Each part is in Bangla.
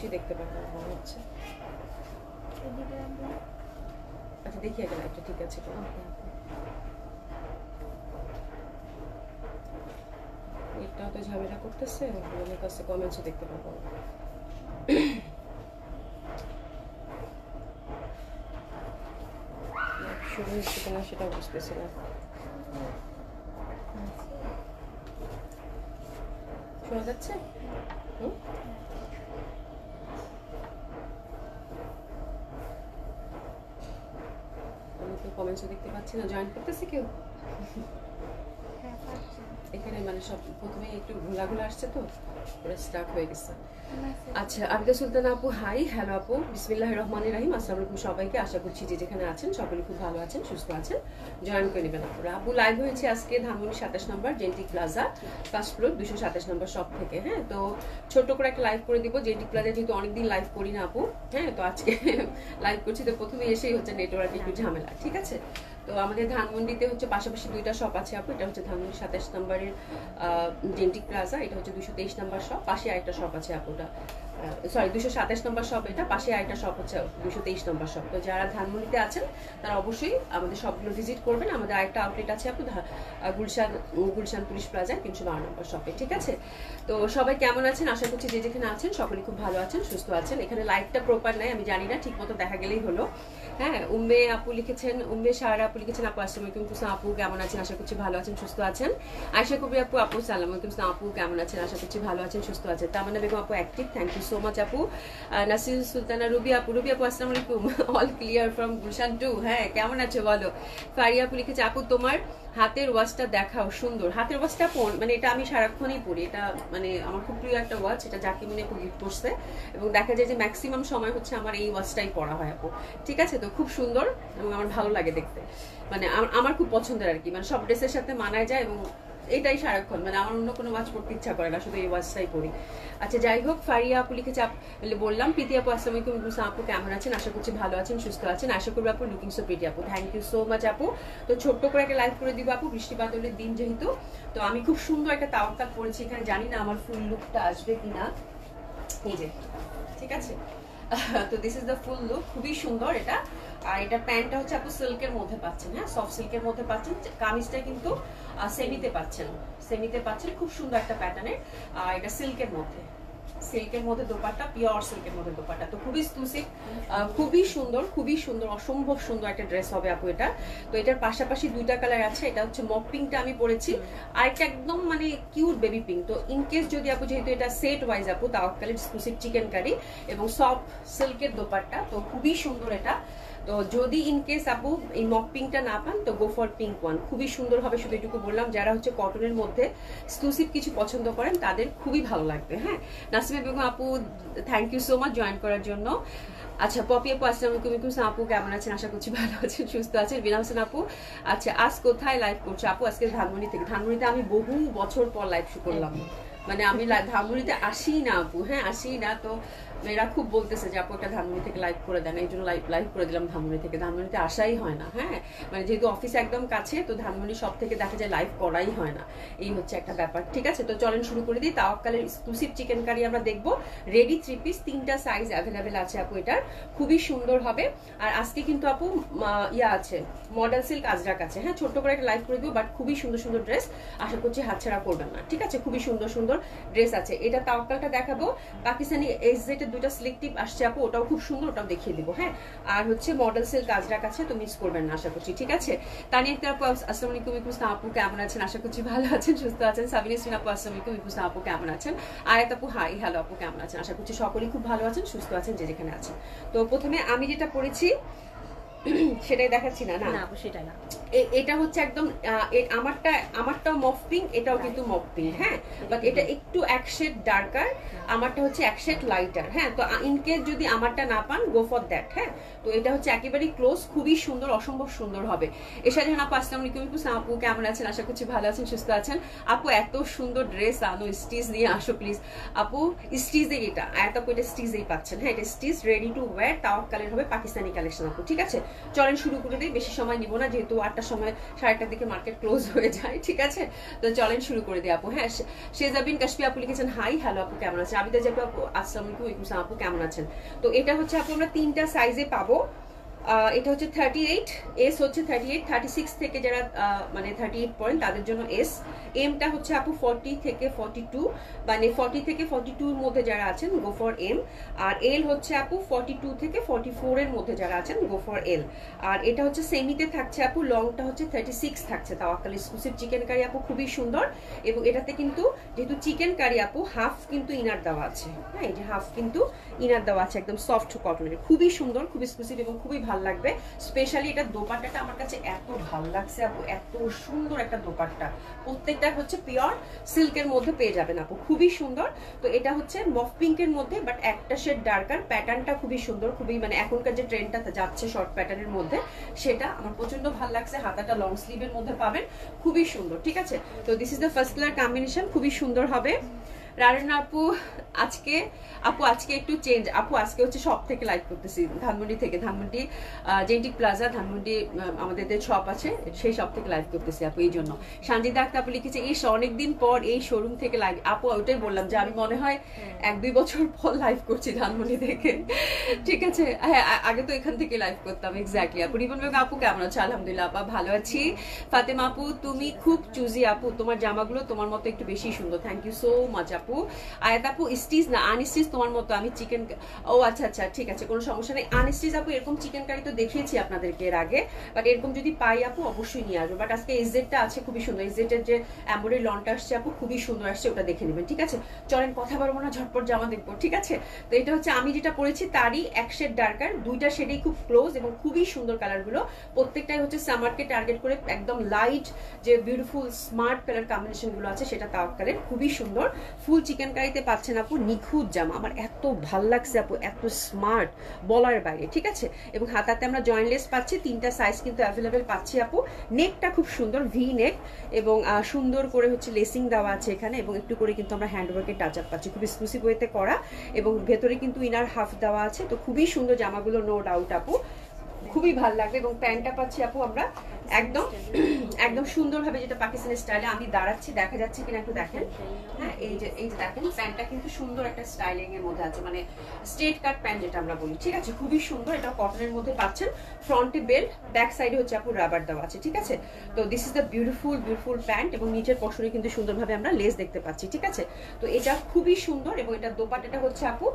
কিছুই দেখতে পারবো না মনে হচ্ছে। আচ্ছা দেখি আগে লাইটটা ঠিক আছে কিনা। এটাও তো ঝামেলা করতেছে, আমার কাছে কমেন্টসও দেখতে পারবো না। শুরু হচ্ছে কিনা সেটাও বুঝতেছি না। শোনা যাচ্ছে? আমি তো কমেন্টসও দেখতে পাচ্ছি না। জয়েন করতেছে কেউ? এখানে মানে সব প্রথমে একটু ঘোলাঘোলা আসছে তো পুরো স্টার্ট হয়ে গেছে। আচ্ছা আবিদা সুলতানা আপু হাই, হ্যালো আপু, বিসমিল্লাহির রহমানির রহিম, আসসালামু আলাইকুম সবাইকে। আশা করছি যে যেখানে আছেন সকলে খুব ভালো আছেন, সুস্থ আছেন। জয়েন করে নেবেন আপুরা। আপু লাইভ হয়েছে আজকে ধানমন্ডি 27 নম্বর জেন্টিক প্লাজা ফার্স্ট ফ্লোর 227 নম্বর শপ থেকে। হ্যাঁ, তো ছোট্ট করে একটা লাইভ করে দিব। জেন্টিক প্লাজা যেহেতু অনেকদিন লাইভ করি না আপু, হ্যাঁ, তো আজকে লাইভ করছি। তো প্রথমে এসেই হচ্ছে নেটওয়ার্ক একটু ঝামেলা, ঠিক আছে। তো আমাদের ধানমন্ডিতে হচ্ছে পাশাপাশি দুইটা শপ আছে আপু। এটা হচ্ছে ধানমন্ডি 27 নম্বরের জেন্টিক প্লাজা, এটা হচ্ছে 223 নম্বর শপ, পাশে আরেকটা শপ আছে আপুটা, সরি 227 নম্বর শপ, এটা পাশে আরেকটা শপ হচ্ছে 223 নম্বর শপ। তো যারা ধানমন্ডিতে আছেন তারা অবশ্যই আমাদের শপগুলো ভিজিট করবেন। আমাদের আরেকটা আউটলেট আছে আপু গুলশান পুলিশ প্লাজায় 312 নম্বর শপে, ঠিক আছে। তো সবাই কেমন আছেন? আশা করছি যে যেখানে আছেন সকলে খুব ভালো আছেন, সুস্থ আছেন। এখানে লাইটটা প্রপার নাই, আমি জানি না, ঠিক মতো দেখা গেলেই হলো। হ্যাঁ, উম্মে আপু লিখেছেন, উম্মে সারা আপু লিখেছেন আপু আসসালামু আলাইকুম, কুসা আপু কেমন আছেন? আশা করছি ভালো আছেন, সুস্থ আছেন। আয়শা কবির আপু, আপু সালাম আলাইকুম আপু কেমন আছেন? আশা করছি ভালো আছেন, সুস্থ আছেন। তামান্না বেগম আপু active, thank you so much আপু। নাসির সুলতানা রুবি আপু আসসালামু আলাইকুম, অল ক্লিয়ার ফ্রম গুলশান 2। হ্যাঁ, কেমন আছো বলো। ফারিয়া আপু লিখেছে আপু তোমার হাতের ওয়াচটা দেখাও, সুন্দর। হাতের ওয়াচটা মানে এটা আমি সারাক্ষণই পরি, এটা মানে আমার খুব প্রিয় একটা ওয়াচ, এটা যাকে মনে খুব গিফট করছে এবং দেখা যায় যে ম্যাক্সিমাম সময় হচ্ছে আমার এই ওয়াচটাই পরা হয় আপু, ঠিক আছে। তো খুব সুন্দর এবং আমার ভালো লাগে দেখতে, মানে আমার খুব পছন্দের আর কি, মানে সব ড্রেসের সাথে মানায় যায় এবং এটাই সারাক্ষণ, মানে আমার অন্য কোনো ওয়াচ পড়তে ইচ্ছা করে না, শুধু এই ওয়াচটাই পরি। আচ্ছা যাই হোক, ফারিয়া আপু লিখেছে বললাম প্রীতি আপু আসসালামু আলাইকুম, আপু কেমন আছেন? আশা করছি ভালো আছেন, সুস্থ আছেন। আশা করবো আপু লুকিং সো প্রিটি আপু, থ্যাংক ইউ সো মাচ আপু। তো ছোট্ট করে একটা লাইভ করে দিব আপু, বৃষ্টিপাত হলে দিন যেহেতু। তো আমি খুব সুন্দর একটা তাওয়াক্কাল পরেছি এখানে, জানি না আমার ফুল লুকটা আসবে কিনা, এই যে, ঠিক আছে। তো this is the full look, খুবই সুন্দর এটা। আর এটা প্যান্টটা হচ্ছে আপু সিল্কের মধ্যে পাচ্ছেন, হ্যাঁ, সফট সিল্কের মধ্যে পাচ্ছেন। কামিজটা কিন্তু সেমিতে পাচ্ছেন, খুব সুন্দর একটা প্যাটার্নের। আর এটা সিল্কের মধ্যে দোপাট্টা, পিওর সিল্কের মধ্যে দোপাট্টা। তো খুবই এক্সক্লুসিভ, খুবই সুন্দর, অসম্ভব সুন্দর একটা ড্রেস হবে আপু এটা। তো এটার পাশাপাশি দুইটা কালার আছে, এটা হচ্ছে মপ পিঙ্কটা আমি পরেছি, আর একটা একদম মানে কিউট বেবি পিঙ্ক। তো ইনকেস যদি আপু, যেহেতু এটা সেট ওয়াইজ আপু, তাওয়াক্কালের এক্সক্লুসিভ চিকেন কারি এবং সফট সিল্কের দোপাট্টা, তো খুবই সুন্দর এটা। তো যদি ইনকেস আপু এই মক পিঙ্কটা না পান তো গো ফর পিঙ্ক ওয়ান, খুবই সুন্দর হবে। শুধু এটুকু বললাম, যারা হচ্ছে কটনের মধ্যে এক্সক্লুসিভ কিছু পছন্দ করেন তাদের খুবই ভালো লাগবে। হ্যাঁ, নাসিমা বেগম আপু thank you so much join করার জন্য। আচ্ছা পপি আপু আসসালামু আলাইকুম, আপু কেমন আছেন? আশা করছি ভালো আছেন, সুস্থ আছেন। বিনা হোসেন আপু, আচ্ছা আজ কোথায় লাইভ করছো আপু? আজকে ধানমন্ডি থেকে। ধানমন্ডিতে আমি বহু বছর পর লাইভ শুরু করলাম, মানে আমি ধানমন্ডিতে আসি না আপু, হ্যাঁ আসি না। তো মেয়েরা খুব বলতেছে যে আপু একটা ধানমন্ডি থেকে লাইভ করে দেন, এই জন্য লাইভ করে দিলাম ধানমন্ডি থেকে। ধানমন্ডিতে আসাই হয় না, হ্যাঁ, মানে যেহেতু অফিস একদম কাছে, তো ধানমন্ডি সব থেকে দেখা যায় লাইভ করাই হয় না, এই হচ্ছে একটা ব্যাপার, ঠিক আছে। তো চলেন শুরু করে দিই। তাওয়াক্কালের এক্সক্লুসিভ চিকেন কারি আমরা দেখবো। রেডি 3 পিস, 3টা সাইজ অ্যাভেলেবেল আছে আপু, এটার খুবই সুন্দর হবে। আর আজকে কিন্তু আপু ইয়া আছে, মডেল সিল্ক আজরাক আছে, হ্যাঁ, ছোট্ট করে একটা লাইভ করে দিব, বাট খুবই সুন্দর সুন্দর ড্রেস, আশা করছি হাতছাড়া করবেন না, ঠিক আছে। খুবই সুন্দর সুন্দর ড্রেস আছে। এটা তাওয়াক্কালটা দেখাবো, পাকিস্তানি এসজেটের দুইটা স্লিক টিপ আসছে আপু, ওটাও খুব সুন্দর, ওটাও দেখিয়ে দিব। হ্যাঁ, আর হচ্ছে মডেল সিল্ক আজরাক আছে, তো মিস করবেন না আশা করছি, ঠিক আছে। তানিয়া আপু আসসালামু আলাইকুম, আপু কেমন আছেন? আশা করছি ভালো আছেন, সুস্থ আছেন। সাবিনা সিন আপু আসসালামু আলাইকুম, আপু কেমন আছেন? আয়াত আপু হাই, হ্যালো আপু কেমন আছেন? আশা করছি সকলেই খুব ভালো আছেন, সুস্থ আছেন যে যেখানে আছেন। তো প্রথমে আমি যেটা পড়েছি সেটাই দেখাচ্ছি না, না সেটা না, এটা হচ্ছে একদম আমারটাও মফ পিঙ্ক, এটাও কিন্তু মফ পিঙ্ক, হ্যাঁ, বাট এটা একটু এক শেড ডার্কার, আমারটা হচ্ছে এক শেড লাইটার। হ্যাঁ, তো ইনকেস যদি আমারটা না পান গো ফর দ্যাট। হ্যাঁ, তো এটা হচ্ছে একেবারেই ক্লোজ, খুবই সুন্দর, অসম্ভব সুন্দর হবে। এসা জাহান আপু আসসালামু আলাইকুম, আপু কেমন আছেন? আশা করছি ভালো আছেন, সুস্থ আছেন। আপু এত সুন্দর ড্রেস আনো, স্টিচ নিয়ে আসো প্লিজ আপু। স্টিচে এটা আয়াত আপু, এটা স্টিচেই পাচ্ছেন, হ্যাঁ, এটা স্টিচ রেডি টু ওয়্যার, তাওয়াক্কালের হবে, পাকিস্তানি কালেকশন আপু, ঠিক আছে। চলেন শুরু করে দিই, বেশি সময় নিব না, যেহেতু 8টার সময় 8:30টার দিকে মার্কেট ক্লোজ হয়ে যায়। ঠিক আছে, তো চলেন শুরু করে দিই আপু। হ্যাঁ, শেজাবিন কাশফি আপু লিখেছেন হাই, হ্যালো আপু কেমন আছেন? আবিদা জাপু আপু আসসালামু আলাইকুম, ওয়ালাইকুম আসসালাম আপু কেমন আছেন? তো এটা হচ্ছে আপু আমরা 3টা সাইজে পাবো। এটা হচ্ছে 38, এস হচ্ছে 38, 36 থেকে যারা মানে 38 পয়েন্ট তাদের জন্য এস। এমটা হচ্ছে আপু 40 থেকে 42, মানে 40 থেকে 42 এর মধ্যে যারা আছেন গো ফর এম। আর এল হচ্ছে আপু 42 থেকে 44 এর মধ্যে যারা আছেন গো ফর এল। আর এটা হচ্ছে সেমিতে থাকছে আপু, লংটা হচ্ছে 36 থাকছে। তাওয়াক্কাল এক্সক্লুসিভ চিকেন কারি আপু, খুবই সুন্দর। এবং এটাতে কিন্তু যেহেতু চিকেন কারি আপু হাফ কিন্তু ইনার দেওয়া আছে। হ্যাঁ, এই যে হাফ কিন্তু ইনার দেওয়া আছে, একদম সফট কটনের, খুবই সুন্দর, খুবই এক্সক্লুসিভ এবং খুবই ভালো লাগবে। স্পেশালি এটা দোপাট্টাটা আমার কাছে এত ভালো লাগছে আপু, এত সুন্দর একটা দোপাট্টা। প্রত্যেকটা হচ্ছে পিওর সিল্কের মধ্যে পেয়ে যাবেন আপু, খুবই সুন্দর। তো এটা হচ্ছে মফ পিঙ্কের মধ্যে, বাট একটা শেড ডার্কার। প্যাটার্নটা খুবই সুন্দর, খুবই মানে এখনকার যে ট্রেন্ডটা যাচ্ছে শর্ট প্যাটার্নের মধ্যে, সেটা আমার প্রচন্ড ভালো লাগছে। হাতাটা লং স্লিভের মধ্যে পাবেন, খুবই সুন্দর। ঠিক আছে, তো this is the first colour combination, খুবই সুন্দর হবে। রারেন আপু আজকে একটু চেঞ্জ আপু, আজকে হচ্ছে সব থেকে লাইভ করতেছি, ধানমন্ডি থেকে, ধানমন্ডি জেন্টিক প্লাজা, ধানমন্ডি আমাদের যে শপ আছে সেই শপ থেকে লাইভ করতেছি আপু, এই জন্য। সঞ্জিদা আক্তার আপু লিখেছে এই অনেকদিন পর এই শোরুম থেকে লাইভ। আপু ওইটাই বললাম যে আমি মনে হয় 1-2 বছর পর লাইভ করছি ধানমন্ডি থেকে। ঠিক আছে, হ্যাঁ আগে তো এখান থেকে লাইভ করতাম। এক্স্যাক্টলি আপু। রিবন বেগম আপু কেমন আছো? আলহামদুলিল্লাহ আপা ভালো আছি। ফাতেমা আপু তুমি খুব চুজি আপু, তোমার জামাগুলো তোমার মতো একটু বেশি সুন্দর, থ্যাংক ইউ সো মাচ আপু। আয়াত আপু স্টিচ না আনস্টিচ তোমার মতো, আমি চিকেন, ও আচ্ছা আচ্ছা ঠিক আছে, কোনো সমস্যা নেই। আনস্টিচ আপু এরকম চিকেন কারি তো দেখিয়েছি আপনাদেরকে এর আগে, বাট এরকম যদি পাই আপু অবশ্যই নিয়ে আসবো। বাট আজকে এজেডটা আছে খুবই সুন্দর, এজেডের যে এমব্রয়ডারি লনটা আসছে আপু খুবই সুন্দর আসছে, ওটা দেখে নেবেন। ঠিক আছে, চলেন কথা বলবো না, ঝটপট জামা দেখবো। ঠিক আছে, তো এটা হচ্ছে আমি যেটা পরেছি তারই এক শেড ডার্কার, দুইটা শেডেই খুব ক্লোজ এবং খুবই সুন্দর কালারগুলো। প্রত্যেকটাই হচ্ছে সামারকে টার্গেট করে একদম লাইট যে বিউটিফুল স্মার্ট কালার কম্বিনেশন গুলো আছে সেটা তাওয়াক্কালের, খুবই সুন্দর। ফুল চিকেন কারিতে পাচ্ছেন আপু নিখুঁত জামা, আমার এত ভাল লাগছে আপু, এত স্মার্ট বলার বাইরে। ঠিক আছে, এবং হাতাতে আমরা জয়েন্টলেস পাচ্ছি, 3টা সাইজ কিন্তু অ্যাভেলেবেল পাচ্ছি আপু। নেকটা খুব সুন্দর ভি নেক এবং সুন্দর করে হচ্ছে লেসিং দেওয়া আছে এখানে, এবং একটু করে কিন্তু আমরা হ্যান্ডওয়ার্কের টাচ আপ পাচ্ছি, খুব এক্সক্লুসিভ ওয়েতে করা, এবং ভেতরে কিন্তু ইনার হাফ দেওয়া আছে। তো খুবই সুন্দর জামাগুলো, নো ডাউট আপু, খুবই ভালো লাগবে। এবং প্যান্টটা পাচ্ছি আপু আমরা একদম একদম সুন্দরভাবে, যেটা পাকিস্তানি স্টাইলে। আমি দাঁড়াচ্ছি, দেখা যাচ্ছে কিনা একটু দেখেন। হ্যাঁ, এই যে দেখেন প্যান্টটা কিন্তু সুন্দর একটা স্টাইলিং এর মধ্যে আছে, মানে স্ট্রেট কাট প্যান্ট যেটা আমরা বলি। ঠিক আছে, খুবই সুন্দর, এটা কটনের মধ্যে পাচ্ছেন। ফ্রন্টে বেল্ট, ব্যাক সাইডে হচ্ছে আপু রাবার দেওয়া আছে। ঠিক আছে, তো this is the beautiful beautiful pant, এবং নিচের পশনে কিন্তু সুন্দরভাবে আমরা লেস দেখতে পাচ্ছি। ঠিক আছে, তো এটা খুবই সুন্দর, এবং এটা দোপাট্টাটা হচ্ছে আপু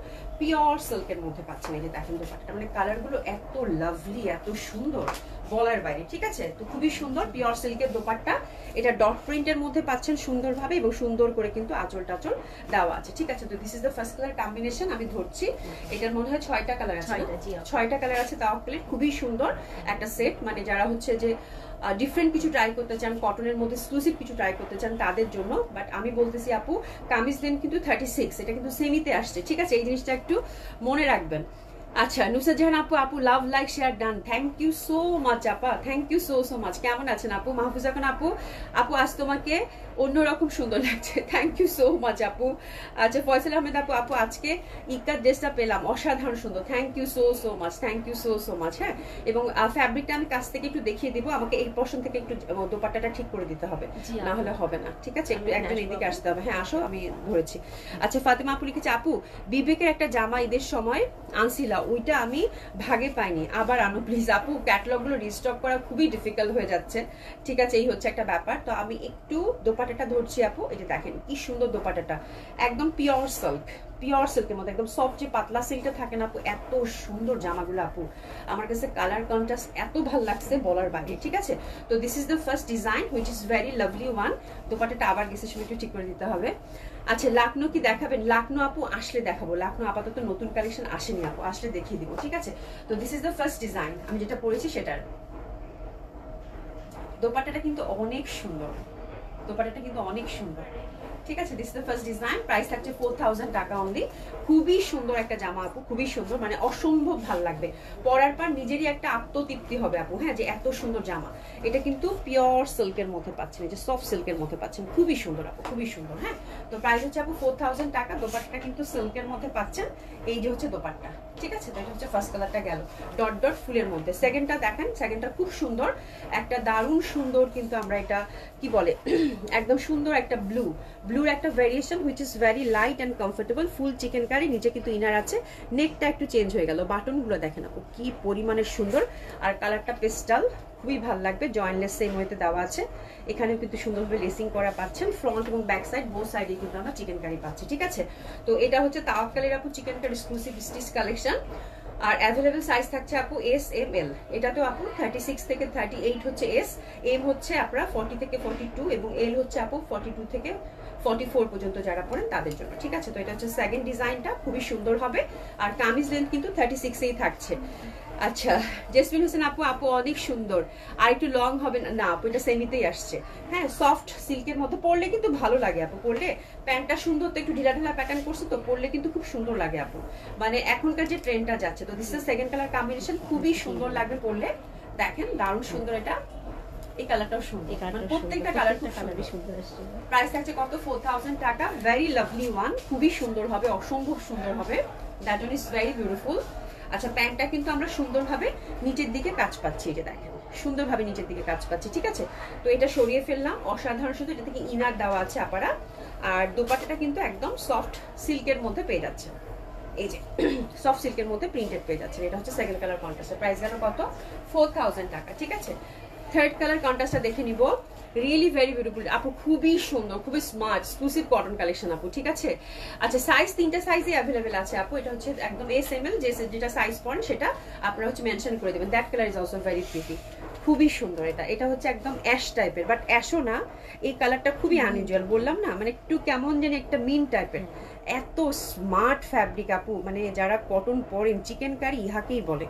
পিওর সিল্কের মধ্যে পাচ্ছেন। এই যে দেখেন দোপাট্টাটা, মানে কালারগুলো এত লাভলি, এত সুন্দর বলার বাইরে। ঠিক আছে, তো খুবই সুন্দর পিওর সিল্কের দোপাট্টা, এটা ডট প্রিন্টের মধ্যে পাচ্ছেন সুন্দরভাবে, এবং সুন্দর করে কিন্তু আঁচল টাচল দেওয়া আছে। ঠিক আছে, তো this is the first colour combination. আমি ধরছি, এটার মনে হয় 6টা কালার আছে, 6টা কালার আছে তাওয়াক্কালের, খুবই সুন্দর একটা সেট। মানে যারা হচ্ছে যে ডিফারেন্ট কিছু ট্রাই করতে চান, কটনের মধ্যে এক্সক্লুসিভ কিছু ট্রাই করতে চান তাদের জন্য। বাট আমি বলতেছি আপু কামিজ লেন কিন্তু 36, এটা কিন্তু সেমিতে আসছে। ঠিক আছে, এই জিনিসটা একটু মনে রাখবেন। আচ্ছা, নুসরাত জাহান আপু love like share done, thank you so much আপা, থ্যাংক ইউ সো মাচ। কেমন আছেন আপু? মাহফুজা খান আপু আজ তোমাকে অন্যরকম সুন্দর লাগছে, থ্যাংক ইউ সো মাচ আপু। আচ্ছা, ফয়সাল আহমেদ আপু আজকে ইকার ড্রেসটা পেলাম, অসাধারণ সুন্দর, thank you so much, thank you so much. হ্যাঁ, এবং ফ্যাব্রিকটা আমি কাছ থেকে একটু দেখিয়ে দিব, আমাকে এই পশন থেকে একটু দোপাট্টাটা ঠিক করে দিতে হবে, না হলে হবে না। ঠিক আছে, একটু একজন এদিকে আসতে হবে। হ্যাঁ আসো, আমি ধরেছি। আচ্ছা, ফাতেমা আপু লিখেছে আপু বিবেকের একটা জামা ঈদের সময় আনছিলা, ওইটা আমি ভাগে পাইনি, আবার আনো প্লিজ। আপু ক্যাটালগ গুলো রিস্টক করা খুবই ডিফিকাল্ট হয়ে যাচ্ছে। ঠিক আছে, এই হচ্ছে একটা ব্যাপার। তো আমি একটু দোপাট্টাটা ধরছি আপু, এই যে দেখেন কি সুন্দর দোপাট্টাটা, একদম পিওর সিল্ক, পিওর সিল্কের মধ্যে একদম সফট যে পাতলা সিল্কটা থাকে না আপু, এত সুন্দর জামাগুলো আপু, আমার কাছে কালার কন্ট্রাস্ট এত ভালো লাগছে বলার বাইরে। ঠিক আছে, তো this is the first design which is very lovely one. দোপাট্টাটা আবার গেছে সময় একটু ঠিক করে দিতে হবে। আচ্ছা, লাকনো কি দেখাবেন? লাকনো আপু আসলে দেখাবো, লাকনো আপাতত নতুন কালেকশন আসেনি আপু, আসলে দেখিয়ে দিব। ঠিক আছে, তো this is the first design, আমি যেটা পরেছি সেটার। দোপাট্টাটা কিন্তু অনেক সুন্দর, দোপাট্টাটা কিন্তু অনেক সুন্দর, ঠিক আছে, this is the first design, price থাকছে 4000 টাকা অনলি। খুবই সুন্দর একটা জামা আপু, খুবই সুন্দর, মানে অসম্ভব ভালো লাগবে পরার পর, নিজেরই একটা আত্মতৃপ্তি হবে আপু। হ্যাঁ, যে এত সুন্দর জামা, এটা কিন্তু পিওর সিল্কের মধ্যে পাচ্ছেন, এই যে সফট সিল্কের মধ্যে পাচ্ছেন, খুবই সুন্দর আপু, খুবই সুন্দর। হ্যাঁ, তো প্রাইস হচ্ছে আপু 4000 টাকা। দোপাট্টা কিন্তু সিল্কের মধ্যে পাচ্ছেন, এই যে হচ্ছে দোপাট্টা। ঠিক আছে, তো এটা হচ্ছে ফার্স্ট কালারটা গেল ডট ডট ফুলের মধ্যে। সেকেন্ডটা দেখেন, সেকেন্ডটা খুব সুন্দর, একটা দারুণ সুন্দর, কিন্তু আমরা এটা কি বলে একদম সুন্দর একটা ব্লুর একটা variation, which is very light and comfortable. Full chicken curry, নিচে কিন্তু ইনার আছে, নেকটা একটু চেঞ্জ হয়ে গেল, বাটনগুলো দেখেন আপু কি পরিমাণে সুন্দর, আর কালারটা পেস্টাল, খুবই ভালো লাগবে। জয়েন্টলেস সেম ওয়েতে দেওয়া আছে, এখানেও কিন্তু সুন্দরভাবে লেসিং করা পাচ্ছেন, ফ্রন্ট এবং ব্যাক সাইড বোথ সাইডে কিন্তু আমরা চিকেন কারি পাচ্ছি। ঠিক আছে, তো এটা হচ্ছে তাওয়াক্কালের আপু chicken curry exclusive stitch collection. আর অ্যাভেলেবেল সাইজ থাকছে আপু এস এম এল। এটা তো আপু 36 থেকে 38 হচ্ছে এস, এম হচ্ছে আপনারা 40 থেকে 42, এবং এল হচ্ছে আপু 42 থেকে 44 পর্যন্ত যারা পড়েন তাদের জন্য। ঠিক আছে, তো এটা হচ্ছে সেকেন্ড ডিজাইনটা, খুবই সুন্দর হবে, আর কামিজ লেন্থ কিন্তু 36 থাকছে। আচ্ছা, জেসমিন হোসেন আপু, আপু অনেক সুন্দর, আর একটু লং হবে না? না আপু, এটা সেমিতেই আসছে। হ্যাঁ, সফট সিল্কের মধ্যে পরলে কিন্তু ভালো লাগে আপু, পরলে প্যান্টটা সুন্দর, তো একটু ঢিলা ঢিলা প্যাটার্ন করছে, তো পরলে কিন্তু খুব সুন্দর লাগে আপু, মানে এখনকার যে ট্রেন্ডটা যাচ্ছে। তো this is second colour combination, খুবই সুন্দর লাগবে পরলে, দেখেন দারুণ সুন্দর। এটা এই কালারটাও সুন্দর, প্রত্যেকটা কালার খুব সুন্দর। প্রাইস থাকছে কত? 4000 টাকা। ভেরি লাভলি ওয়ান, খুবই সুন্দর হবে, অসম্ভব সুন্দর হবে, that one is very beautiful. আচ্ছা, প্যান্টটা কিন্তু আমরা সুন্দরভাবে নিচের দিকে কাজ পাচ্ছি, এটা দেখেন সুন্দরভাবে নিচের দিকে কাজ পাচ্ছি। ঠিক আছে, তো এটা সরিয়ে ফেললাম, অসাধারণ সুন্দর, এটা থেকে ইনার দেওয়া আছে আপারা, আর দোপাট্টাটা কিন্তু একদম সফট সিল্কের মধ্যে পেয়ে যাচ্ছে, এই যে সফট সিল্কের মধ্যে প্রিন্টেড পেয়ে যাচ্ছে। এটা হচ্ছে সেকেন্ড কালার কন্ট্রাস্ট, প্রাইস গেল কত? 4000 টাকা। ঠিক আছে, থার্ড কালার কন্ট্রাস্টটা দেখে নিব, রিয়েলি ভেরি বিউটিফুল আপু, খুবই সুন্দর, খুবই স্মার্ট, এক্সক্লুসিভ কটন কালেকশন আপু। ঠিক আছে, আচ্ছা সাইজ তিনটা সাইজই অ্যাভেলেবেল আছে আপু, এটা হচ্ছে একদম এস এম এল, যেটা সাইজ পয়েন্ট সেটা আপনারা হচ্ছে মেনশন করে দেবেন। That colour is also very pretty, খুবই সুন্দর। এটা হচ্ছে একদম অ্যাশ টাইপের, বাট অ্যাশও না, এই কালারটা খুবই আনইউজুয়াল, বললাম না, মানে একটু কেমন যেন একটা মিন টাইপের, এত স্মার্ট ফ্যাব্রিক আপু, মানে যারা কটন পরেন চিকেন কারি ইহাকেই বলে,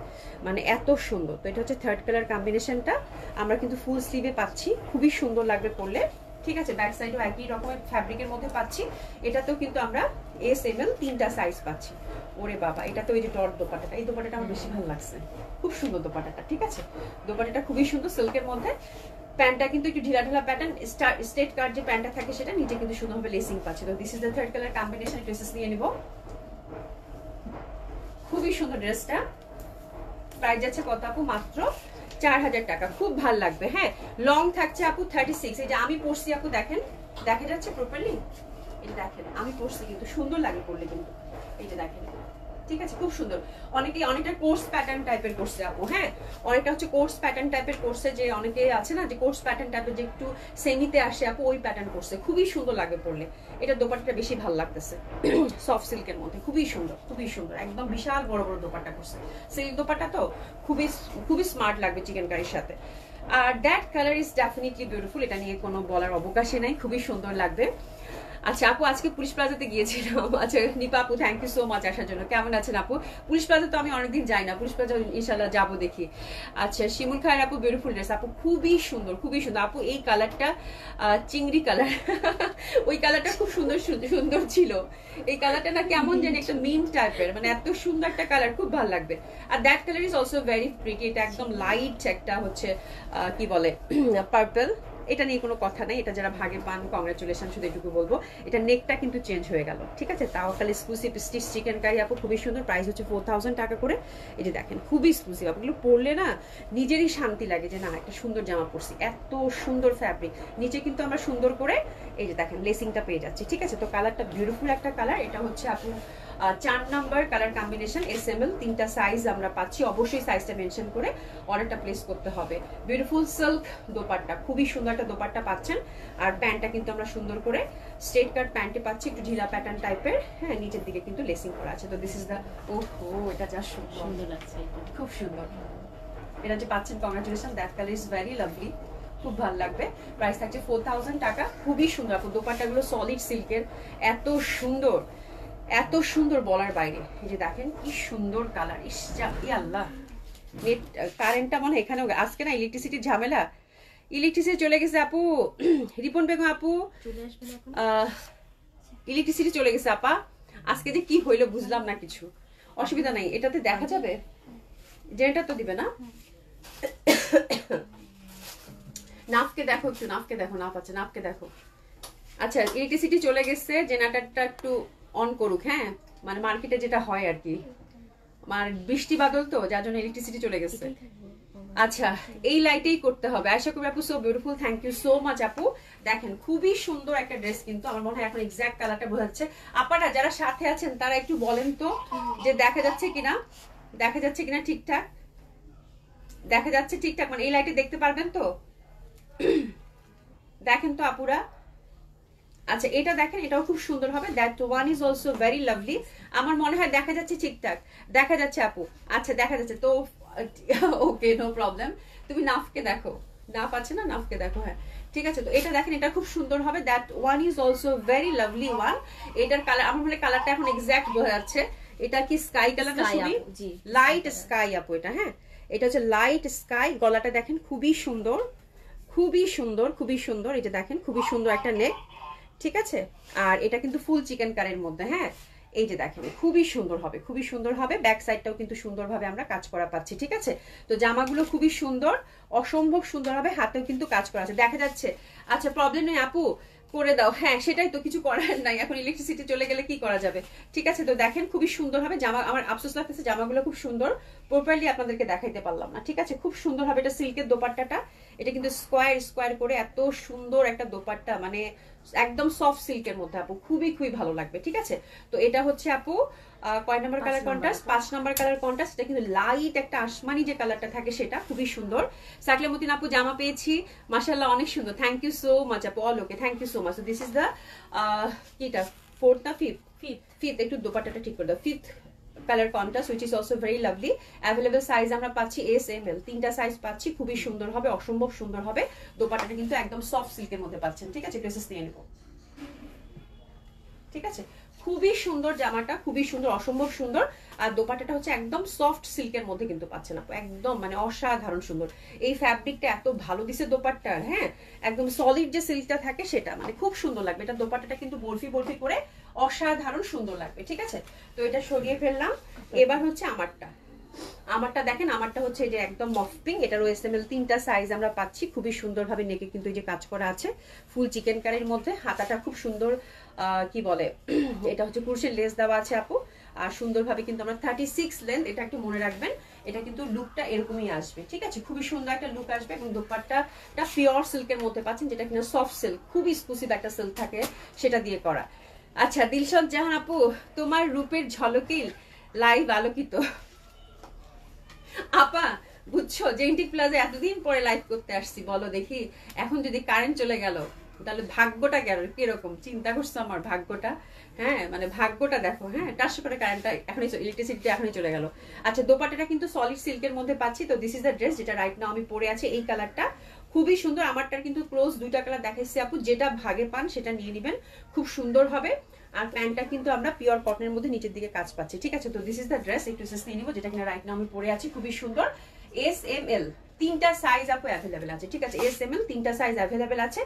মানে এত সুন্দর। তো এটা হচ্ছে থার্ড কালার কম্বিনেশনটা, আমরা কিন্তু ফুল স্লিভে পাচ্ছি, খুবই সুন্দর লাগবে পরলে। ঠিক আছে, ব্যাক সাইডও একই রকমের ফ্যাব্রিকের মধ্যে পাচ্ছি, এটাতেও কিন্তু আমরা এস এম এল তিনটা সাইজ পাচ্ছি। ওরে বাবা, এটা তো এই যে ডট দোপাট্টাটা, এই দোপাট্টাটা আমার বেশি ভালো লাগছে, খুব সুন্দর দোপাট্টাটা। ঠিক আছে, দোপাট্টাটা খুবই সুন্দর সিল্কের মধ্যে, প্যান্টটা কিন্তু একটু ঢিলা ঢিলা প্যাটার্ন, স্ট্রেট কাট যে প্যান্টটা থাকে সেটা, নিচে কিন্তু সুন্দরভাবে লেসিং পাচ্ছে। তো this is the third colour combination, dresses নিয়ে নিব, খুবই সুন্দর ড্রেসটা। প্রাইস যাচ্ছে কত আপু? মাত্র 4000 টাকা, খুব ভালো লাগবে। হ্যাঁ, লং থাকছে আপু 36, এই যে আমি পরছি আপু, দেখেন দেখা যাচ্ছে প্রপারলি, এটা দেখেন আমি পরছি, কিন্তু সুন্দর লাগে পরলে কিন্তু, এই যে দেখেন। ঠিক আছে, খুব সুন্দর। অনেকটা কোর্স প্যাটার্ন টাইপের করছে আপু, হ্যাঁ অনেকটা হচ্ছে কোর্স প্যাটার্ন টাইপের করছে, যে অনেকে আছে না যে কোর্স প্যাটার্ন টাইপের, যে একটু সেমিতে আসে আপু, ওই প্যাটার্ন করছে, খুবই সুন্দর লাগে পরলে। এটা দোপাট্টাটা বেশি ভালো লাগতেছে, সফট সিল্কের মধ্যে, খুবই সুন্দর, খুবই সুন্দর, একদম বিশাল বড় বড় দোপাট্টা করছে, সিল্ক দোপাট্টা তো খুবই স্মার্ট লাগবে চিকেন কারির সাথে। আর that colour is definitely beautiful, এটা নিয়ে কোনো বলার অবকাশই নাই, খুবই সুন্দর লাগবে। আচ্ছা আপু, আজকে পুলিশ প্লাজাতে গিয়েছিলাম। আচ্ছা নিপা আপু, থ্যাংক ইউ সো মাচ আসার জন্য। কেমন আছেন আপু? পুলিশ প্লাজা তো আমি অনেকদিন যাই না, পুলিশ প্লাজা ইনশাল্লাহ যাবো দেখি। আচ্ছা শিমুল খায়ের আপু, বিউটিফুল ড্রেস আপু, খুবই সুন্দর, খুবই সুন্দর আপু। এই কালারটা চিংড়ি কালার, ওই কালারটা খুব সুন্দর সুন্দর ছিল। এই কালারটা না কেমন জানি একটা মিন টাইপের, মানে এত সুন্দর একটা কালার, খুব ভালো লাগবে। আর that colour is also very pretty, এটা একদম লাইট একটা হচ্ছে কি বলে পার্পল, এটা নিয়ে কোনো কথা নাই, এটা যারা ভাগে পান কংগ্রাচুলেশন, শুধু এটুকু বলবো। এটা নেকটা কিন্তু চেঞ্জ হয়ে গেল। ঠিক আছে, তাওয়াক্কাল এক্সক্লুসিভ স্টিচ চিকেন কারি আপু, খুবই সুন্দর, প্রাইস হচ্ছে 4000 টাকা করে। এই যে দেখেন খুবই এক্সক্লুসিভ, আপুগুলো পরলে না নিজেরই শান্তি লাগে যে না একটা সুন্দর জামা পরছি, এত সুন্দর ফ্যাব্রিক। নিচে কিন্তু আমরা সুন্দর করে এই যে দেখেন লেসিংটা পেয়ে যাচ্ছি। ঠিক আছে, তো কালারটা বিউটিফুল একটা কালার, এটা হচ্ছে আপু 4 number colour combination, S M L তিনটা সাইজ আমরা পাচ্ছি, অবশ্যই সাইজটা মেনশন করে অর্ডারটা প্লেস করতে হবে। বিউটিফুল সিল্ক দোপাট্টা, খুবই সুন্দর একটা দোপাট্টা পাচ্ছেন। আর প্যান্টটা কিন্তু আমরা সুন্দর করে স্ট্রেট কাট প্যান্টে পাচ্ছি, একটু ঢিলা প্যাটার্ন টাইপের, হ্যাঁ নিচের দিকে কিন্তু লেসিং করা আছে। তো দিস ইজ দ্য, ওহো এটা যা সুন্দর লাগছে, খুব সুন্দর। এটা যে পাচ্ছেন congratulation, that colour is very lovely, খুব ভালো লাগবে। প্রাইস থাকছে 4000 টাকা, খুবই সুন্দর আপু। দোপাট্টাগুলো সলিড সিল্কের, এত সুন্দর, এত সুন্দর বলার বাইরে। এই যে দেখেন কি সুন্দর কালার, ইস আল্লাহ, নেট কারেন্টটা মনে হয় এখানেও আজকে না ইলেকট্রিসিটির ঝামেলা, ইলেকট্রিসিটি চলে গেছে আপু। রিপন বেগম আপু ইলেকট্রিসিটি চলে গেছে আপা, আজকে যে কি হইলো বুঝলাম না কিছু। অসুবিধা নাই, এটাতে দেখা যাবে, জেনারেটর তো দিবে না। নাফকে দেখো একটু, নাফকে দেখো, নাফ আছে, নাফকে দেখো। আচ্ছা ইলেকট্রিসিটি চলে গেছে, জেনারেটরটা একটু অন করুক। হ্যাঁ মানে মার্কেটে যেটা হয় আর কি, মানে বৃষ্টি বাদল তো যার জন্য ইলেকট্রিসিটি চলে গেছে। আচ্ছা এই লাইটেই করতে হবে। আশা করি আপু so beautiful, thank you so much আপু। দেখেন খুবই সুন্দর একটা ড্রেস, কিন্তু আমার মনে হয় এখন এক্সাক্ট কালারটা বোঝা যাচ্ছে। আপনারা যারা সাথে আছেন তারা একটু বলেন তো যে দেখা যাচ্ছে কিনা, দেখা যাচ্ছে কিনা ঠিকঠাক, দেখা যাচ্ছে ঠিকঠাক, মানে এই লাইটে দেখতে পারবেন তো? দেখেন তো আপুরা। আচ্ছা এটা দেখেন, এটাও খুব সুন্দর হবে। That one is also very lovely. আমার মনে হয় দেখা যাচ্ছে ঠিকঠাক, দেখা যাচ্ছে আপু। আচ্ছা দেখা যাচ্ছে তো, ওকে নো প্রবলেম। তুমি নাফকে দেখো, নাফ আছে না, নাফকে দেখো। হ্যাঁ ঠিক আছে, তো এটা দেখেন, এটা খুব সুন্দর হবে। That one is also very lovely one. এটার কালার আমার মনে কালারটা এখন এক্সাক্ট বোঝা যাচ্ছে। এটা কি স্কাই কালার না? জি লাইট স্কাই আপু এটা। হ্যাঁ এটা হচ্ছে লাইট স্কাই। গলাটা দেখেন খুবই সুন্দর, খুবই সুন্দর, খুবই সুন্দর। এটা দেখেন খুবই সুন্দর একটা নেক, ঠিক আছে। আর এটা কিন্তু ফুল চিকেন কারের মধ্যে। হ্যাঁ এই যে দেখেন খুবই সুন্দর হবে, খুবই সুন্দর হবে। ব্যাক সাইডটাও কিন্তু সুন্দরভাবে আমরা কাজ করা পাচ্ছি, ঠিক আছে। তো জামাগুলো খুবই সুন্দর, অসম্ভব সুন্দর হবে। হাতেও কিন্তু কাজ করা আছে, দেখা যাচ্ছে। আচ্ছা প্রবলেম নেই আপু, করে দাও। হ্যাঁ সেটাই তো, কিছু করার নাই, এখন ইলেকট্রিসিটি চলে গেলে কি করা যাবে। ঠিক আছে তো দেখেন খুবই সুন্দর হবে জামা। আমার আফসোস লাগতেছে জামাগুলো খুব সুন্দর, প্রপারলি আপনাদেরকে দেখাইতে পারলাম না, ঠিক আছে। খুব সুন্দর হবে। এটা সিল্কের দোপাট্টাটা, এটা কিন্তু স্কোয়ার স্কোয়ার করে এত সুন্দর একটা দোপাট্টা, মানে একদম সফট সিল্কের মধ্যে আপু, খুবই খুবই ভালো লাগবে, ঠিক আছে। তো এটা হচ্ছে আপু কয় number colour contrast? 5 number colour contrast. এটা কিন্তু লাইট একটা আসমানি যে কালারটা থাকে সেটা, খুবই সুন্দর। সাকলে মতিন আপু জামা পেয়েছি, মাশাআল্লাহ অনেক সুন্দর, থ্যাংক ইউ সো মাচ আপু। All okay, thank you so much. This is the কিটা 4th না 5th? 5th। একটু দোপাট্টাটা ঠিক করে দাও। 5th colour contrast which is also very lovely. Available size আমরা পাচ্ছি এস এম এল, 3টা সাইজ পাচ্ছি। খুবই সুন্দর হবে, অসম্ভব সুন্দর হবে। দোপাট্টাটা কিন্তু একদম সফট সিল্কের মধ্যে পাচ্ছেন, ঠিক আছে। ড্রেসেস নিয়ে নেব, ঠিক আছে। খুবই সুন্দর জামাটা, খুবই সুন্দর, অসম্ভব সুন্দর। আর দোপাট্টাটা হচ্ছে একদম সফট সিল্কের মধ্যে কিন্তু পাচ্ছেন আপু, একদম মানে অসাধারণ সুন্দর। এই ফ্যাব্রিকটা এত ভালো দিছে দোপাট্টার। হ্যাঁ একদম সলিড যে সিল্কটা থাকে সেটা, মানে খুব সুন্দর লাগবে। এটা দোপাট্টাটা কিন্তু বরফি বরফি করে অসাধারণ সুন্দর লাগবে, ঠিক আছে। তো এটা সরিয়ে ফেললাম। এবার হচ্ছে আমারটা, আমারটা দেখেন, আমারটা হচ্ছে যে একদম মফ পিঙ্ক। এটার ওএসএমএল 3টা সাইজ আমরা পাচ্ছি। খুবই সুন্দরভাবে নেকে কিন্তু এই যে কাজ করা আছে, ফুল চিকেন কারির মধ্যে। হাতাটা খুব সুন্দর, কি বলে, এটা হচ্ছে কুরশের লেস দেওয়া আছে আপু। আর সুন্দরভাবে কিন্তু আমরা 36 লেন্থ, এটা একটু মনে রাখবেন। এটা কিন্তু লুকটা এরকমই আসবে, ঠিক আছে। খুবই সুন্দর একটা লুক আসবে। এবং দোপাট্টাটা পিওর সিল্কের মধ্যে পাচ্ছেন, যেটা কিনা সফট সিল্ক, খুবই এক্সক্লুসিভ একটা সিল্ক থাকে সেটা দিয়ে করা। আচ্ছা দিলশদ জাহান আপু, তোমার রূপের ঝলকিল লাইভ আলোকিত। আপা বুঝছো, জেন্টিক প্লাজা এতদিন পরে লাইভ করতে আসছি, বলো দেখি এখন যদি কারেন্ট চলে গেল তাহলে ভাগ্যটা কিরকম চিন্তা করছো আমার ভাগ্যটা। হ্যাঁ মানে ভাগ্যটা দেখো। হ্যাঁ টাস করে কারেন্টটা এখনই, ইলেকট্রিসিটিটা এখনই চলে গেল। আচ্ছা দোপাট্টাটা কিন্তু সলিড সিল্কের মধ্যে পাচ্ছি। তো দিস ইজ দ্য ড্রেস যেটা রাইট নাও আমি পরে আছি, এই কালারটা খুবই সুন্দর। আমারটার কিন্তু ক্লোজ 2টা কালার দেখাইছি আপু, যেটা ভাগে পান সেটা নিয়ে নেবেন, খুব সুন্দর হবে। আর প্যান্টটা কিন্তু আমরা পিওর কটনের মধ্যে নিচের দিকে কাজ পাচ্ছি, ঠিক আছে। তো দিস ইজ দ্য ড্রেস, একটু নিয়ে নিবো, যেটা কিনা রাইট নাও আমি পরে আছি, খুবই সুন্দর। এস এম এল 3টা সাইজ আপু অ্যাভেলেবেল আছে, ঠিক আছে। এস এম এল 3টা সাইজ অ্যাভেলেবেল আছে।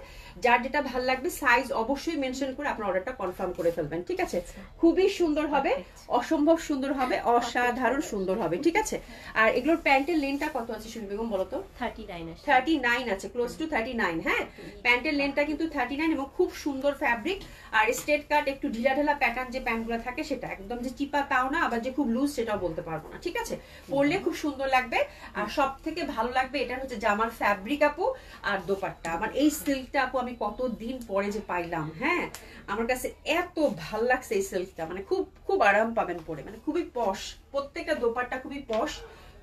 যার যেটা ভালো লাগবে সাইজ অবশ্যই মেনশন করে আপনার অর্ডারটা কনফার্ম করে ফেলবেন, ঠিক আছে। খুবই সুন্দর হবে, অসম্ভব সুন্দর হবে, অসাধারণ সুন্দর হবে, ঠিক আছে। আর এগুলোর প্যান্টের লেনটা কত আছে শুনি বেগম বলো তো? 39 আছে, ক্লোজ টু 39। হ্যাঁ প্যান্টের লেনটা কিন্তু 39 এবং খুব সুন্দর ফ্যাব্রিক। আর স্ট্রেট কাট একটু ঢিলা ঢালা প্যাটার্ন যে প্যান্টগুলো থাকে সেটা একদম যে চিপা তাও না, আবার যে খুব লুজ সেটাও বলতে পারবো না, ঠিক আছে। পরলে খুব সুন্দর লাগবে। আর সব থেকে ভালো লাগবে এটা হচ্ছে জামার ফ্যাব্রিক আপু আর দোপাট্টা। আমার এই সিল্কটা আপু আমি কতদিন পরে যে পাইলাম। হ্যাঁ আমার কাছে এত ভাল লাগছে এই সিল্কটা, মানে খুব খুব আরাম পাবেন পরে, মানে খুবই পশ। প্রত্যেকটা দোপাট্টা খুবই পশ,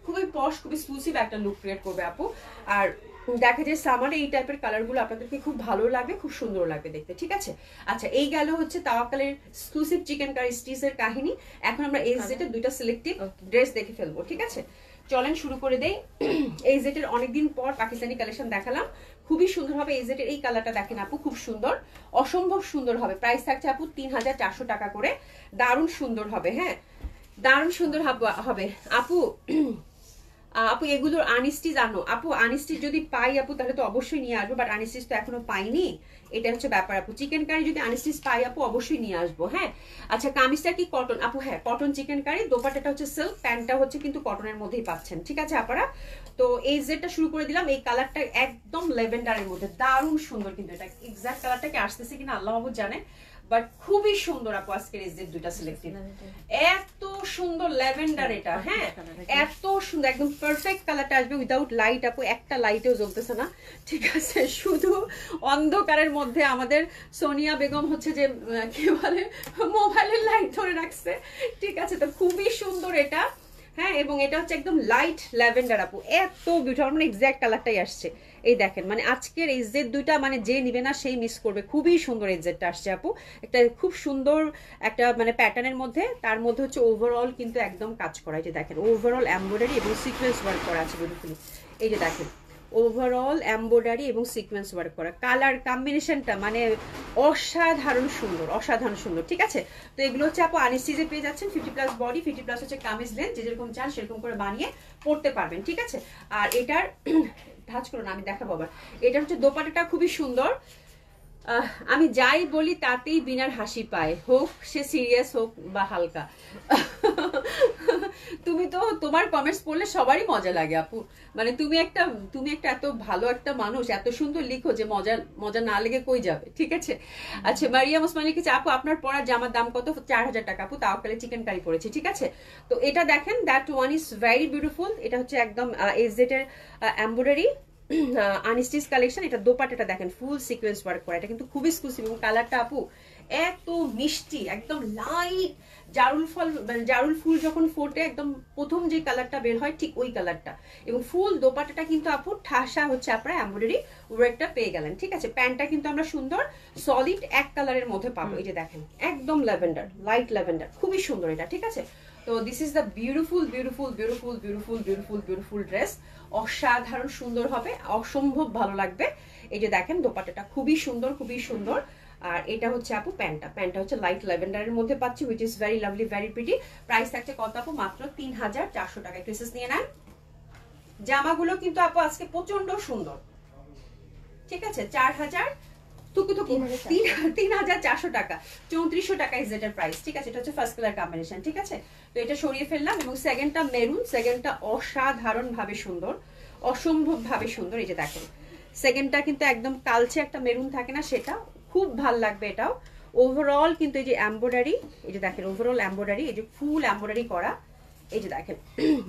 খুবই পশ, খুবই এক্সক্লুসিভ একটা লুক ক্রিয়েট করবে আপু। আর দেখা যায় সামারে এই টাইপের কালারগুলো আপনাদেরকে খুব ভালো লাগবে, খুব সুন্দর লাগবে দেখতে, ঠিক আছে। আচ্ছা এই গেল হচ্ছে তাওয়াক্কালের এক্সক্লুসিভ চিকেন কারি স্টিচের কাহিনী। এখন আমরা এই জেটের 2টা সিলেক্টিভ ড্রেস দেখে ফেলবো, ঠিক আছে। চলেন শুরু করে দেই। এই জেটের অনেকদিন পর পাকিস্তানি কালেকশন দেখালাম, খুবই সুন্দর হবে। এই জেটের এই কালারটা দেখেন আপু, খুব সুন্দর, অসম্ভব সুন্দর হবে। প্রাইস থাকছে আপু 3400 টাকা করে। দারুণ সুন্দর হবে, হ্যাঁ দারুণ সুন্দর হবে আপু। আপু এগুলোর আনস্টিচ আনো আপু, আনস্টিচ যদি পাই আপু তাহলে তো অবশ্যই নিয়ে আসবো, বাট আনস্টিচ তো এখনো পাইনি, এটা হচ্ছে ব্যাপার আপু। চিকেন কারি যদি আনস্টিচ পাই আপু অবশ্যই নিয়ে আসবো। হ্যাঁ আচ্ছা, কামিজটা কি কটন আপু? হ্যাঁ কটন চিকেন কারি, দোপাট্টাটা হচ্ছে সিল্ক, প্যান্টটা হচ্ছে কিন্তু কটনের মধ্যেই পাচ্ছেন, ঠিক আছে আপনারা। তো এই জেডটা শুরু করে দিলাম, এই কালারটা একদম লেভেন্ডারের মধ্যে দারুণ সুন্দর, কিন্তু এটা এক্সাক্ট কালারটা কি আসতেছে কিনা আল্লাহ বাবু জানে, বাট খুবই সুন্দর আপু আজকের এই যে দুইটা সিলেক্টেড, এত সুন্দর ল্যাভেন্ডার এটা। হ্যাঁ এত সুন্দর, একদম পারফেক্ট কালারটা আসবে উইদাউট লাইট আপু, একটা লাইটেও জ্বলতেছে না, ঠিক আছে, শুধু অন্ধকারের মধ্যে আমাদের সোনিয়া বেগম হচ্ছে যে কি বলে মোবাইলের লাইট ধরে রাখছে, ঠিক আছে। তো খুবই সুন্দর এটা। হ্যাঁ এবং এটা হচ্ছে একদম লাইট ল্যাভেন্ডার আপু, এত বিউটিফুল, মানে এক্সাক্ট কালারটাই আসছে। এই দেখেন মানে আজকের এই জেড দুইটা মানে যে নিবে না সেই মিস করবে, খুবই সুন্দর এই জেডটা আসছে আপু, একটা খুব সুন্দর একটা মানে প্যাটার্নের মধ্যে, তার মধ্যে হচ্ছে ওভারঅল কিন্তু একদম কাজ করা, এই যে দেখেন ওভারঅল এমব্রয়ডারি এবং সিকোয়েন্স ওয়ার্ক করা আছে বিউটিফুলি, এই যে দেখেন ওভারঅল এমব্রয়ডারি এবং সিকোয়েন্স ওয়ার্ক করা, কালার কম্বিনেশনটা মানে অসাধারণ সুন্দর, অসাধারণ সুন্দর, ঠিক আছে। তো এগুলো হচ্ছে আপু আনস্টিচে পেয়ে যাচ্ছেন, 50+ বডি, 50+ হচ্ছে কামিজ লেন্থ, যে যেরকম চান সেরকম করে বানিয়ে পড়তে পারবেন, ঠিক আছে। আর এটার ভাঁজ করো না, আমি দেখাবো আবার। এটা হচ্ছে দোপাট্টাটা খুবই সুন্দর, আমি যাই বলি তাতেই বিনার হাসি পায়, হোক সে সিরিয়াস হোক বা হালকা। তুমি তো তোমার কমেন্টস পড়লে সবারই মজা লাগে আপু, মানে তুমি একটা এত ভালো একটা মানুষ, এত সুন্দর লিখো যে মজা মজা না লেগে কই যাবে, ঠিক আছে। আচ্ছা মারিয়াম ওসমান লিখেছে আপু আপনার পরার জামার দাম কত? 4000 টাকা আপু, তাওকালে চিকেন কারি পড়েছে, ঠিক আছে। তো এটা দেখেন, that one is very beautiful, এটা হচ্ছে একদম এজেড এর এমব্রয়ডারি আনস্টিচ কালেকশন। এটা দোপাট্টাটা দেখেন ফুল সিকোয়েন্স ওয়ার্ক করা, এটা কিন্তু খুবই এক্সক্লুসিভ, এবং কালারটা আপু এত মিষ্টি, একদম লাইট জারুল ফুল যখন ফোটে একদম প্রথম যে কালারটা বের হয় ঠিক ওই কালারটা, এবং ফুল দোপাট্টাটা কিন্তু আপু ঠাসা হচ্ছে আপনারা এমব্রয়ডারি ওয়ার্কটা পেয়ে গেলেন, ঠিক আছে। প্যান্টটা কিন্তু আমরা সুন্দর সলিড এক কালারের মধ্যে পাবো, এই যে দেখেন একদম ল্যাভেন্ডার, লাইট ল্যাভেন্ডার, খুবই সুন্দর এটা, ঠিক আছে। তো this is the beautiful beautiful beautiful beautiful beautiful beautiful dress, অসাধারণ সুন্দর হবে, অসম্ভব ভালো লাগবে। এই যে দেখেন দোপাট্টাটা খুবই সুন্দর, খুবই সুন্দর। আর এটা হচ্ছে আপু প্যান্টটা হচ্ছে লাইট ল্যাভেন্ডারের মধ্যে পাচ্ছি, which is very lovely, very pretty. Price থাকছে কত আপু? মাত্র 3400 টাকা। ড্রেসেস নিয়ে নেন। জামাগুলো কিন্তু আপু আজকে প্রচন্ড সুন্দর, ঠিক আছে। 4000 3400 টাকা, 3400 টাকা ইজ এটার প্রাইস, ঠিক আছে। এটা হচ্ছে ফার্স্ট কালার কম্বিনেশন, ঠিক আছে। তো এটা সরিয়ে ফেললাম, এবং সেকেন্ডটা মেরুন, সেকেন্ডটা অসাধারণ ভাবে সুন্দর, অসম্ভব ভাবে সুন্দর। এই যে দেখেন সেকেন্ডটা কিন্তু একদম কালচে একটা মেরুন থাকে না, সেটা খুব ভাল লাগবে এটাও। ওভারঅল কিন্তু এই যে এমব্রয়ডারি, এই যে দেখেন ওভারঅল এমব্রয়ডারি, এই যে ফুল এমব্রয়ডারি করা, এই যে দেখেন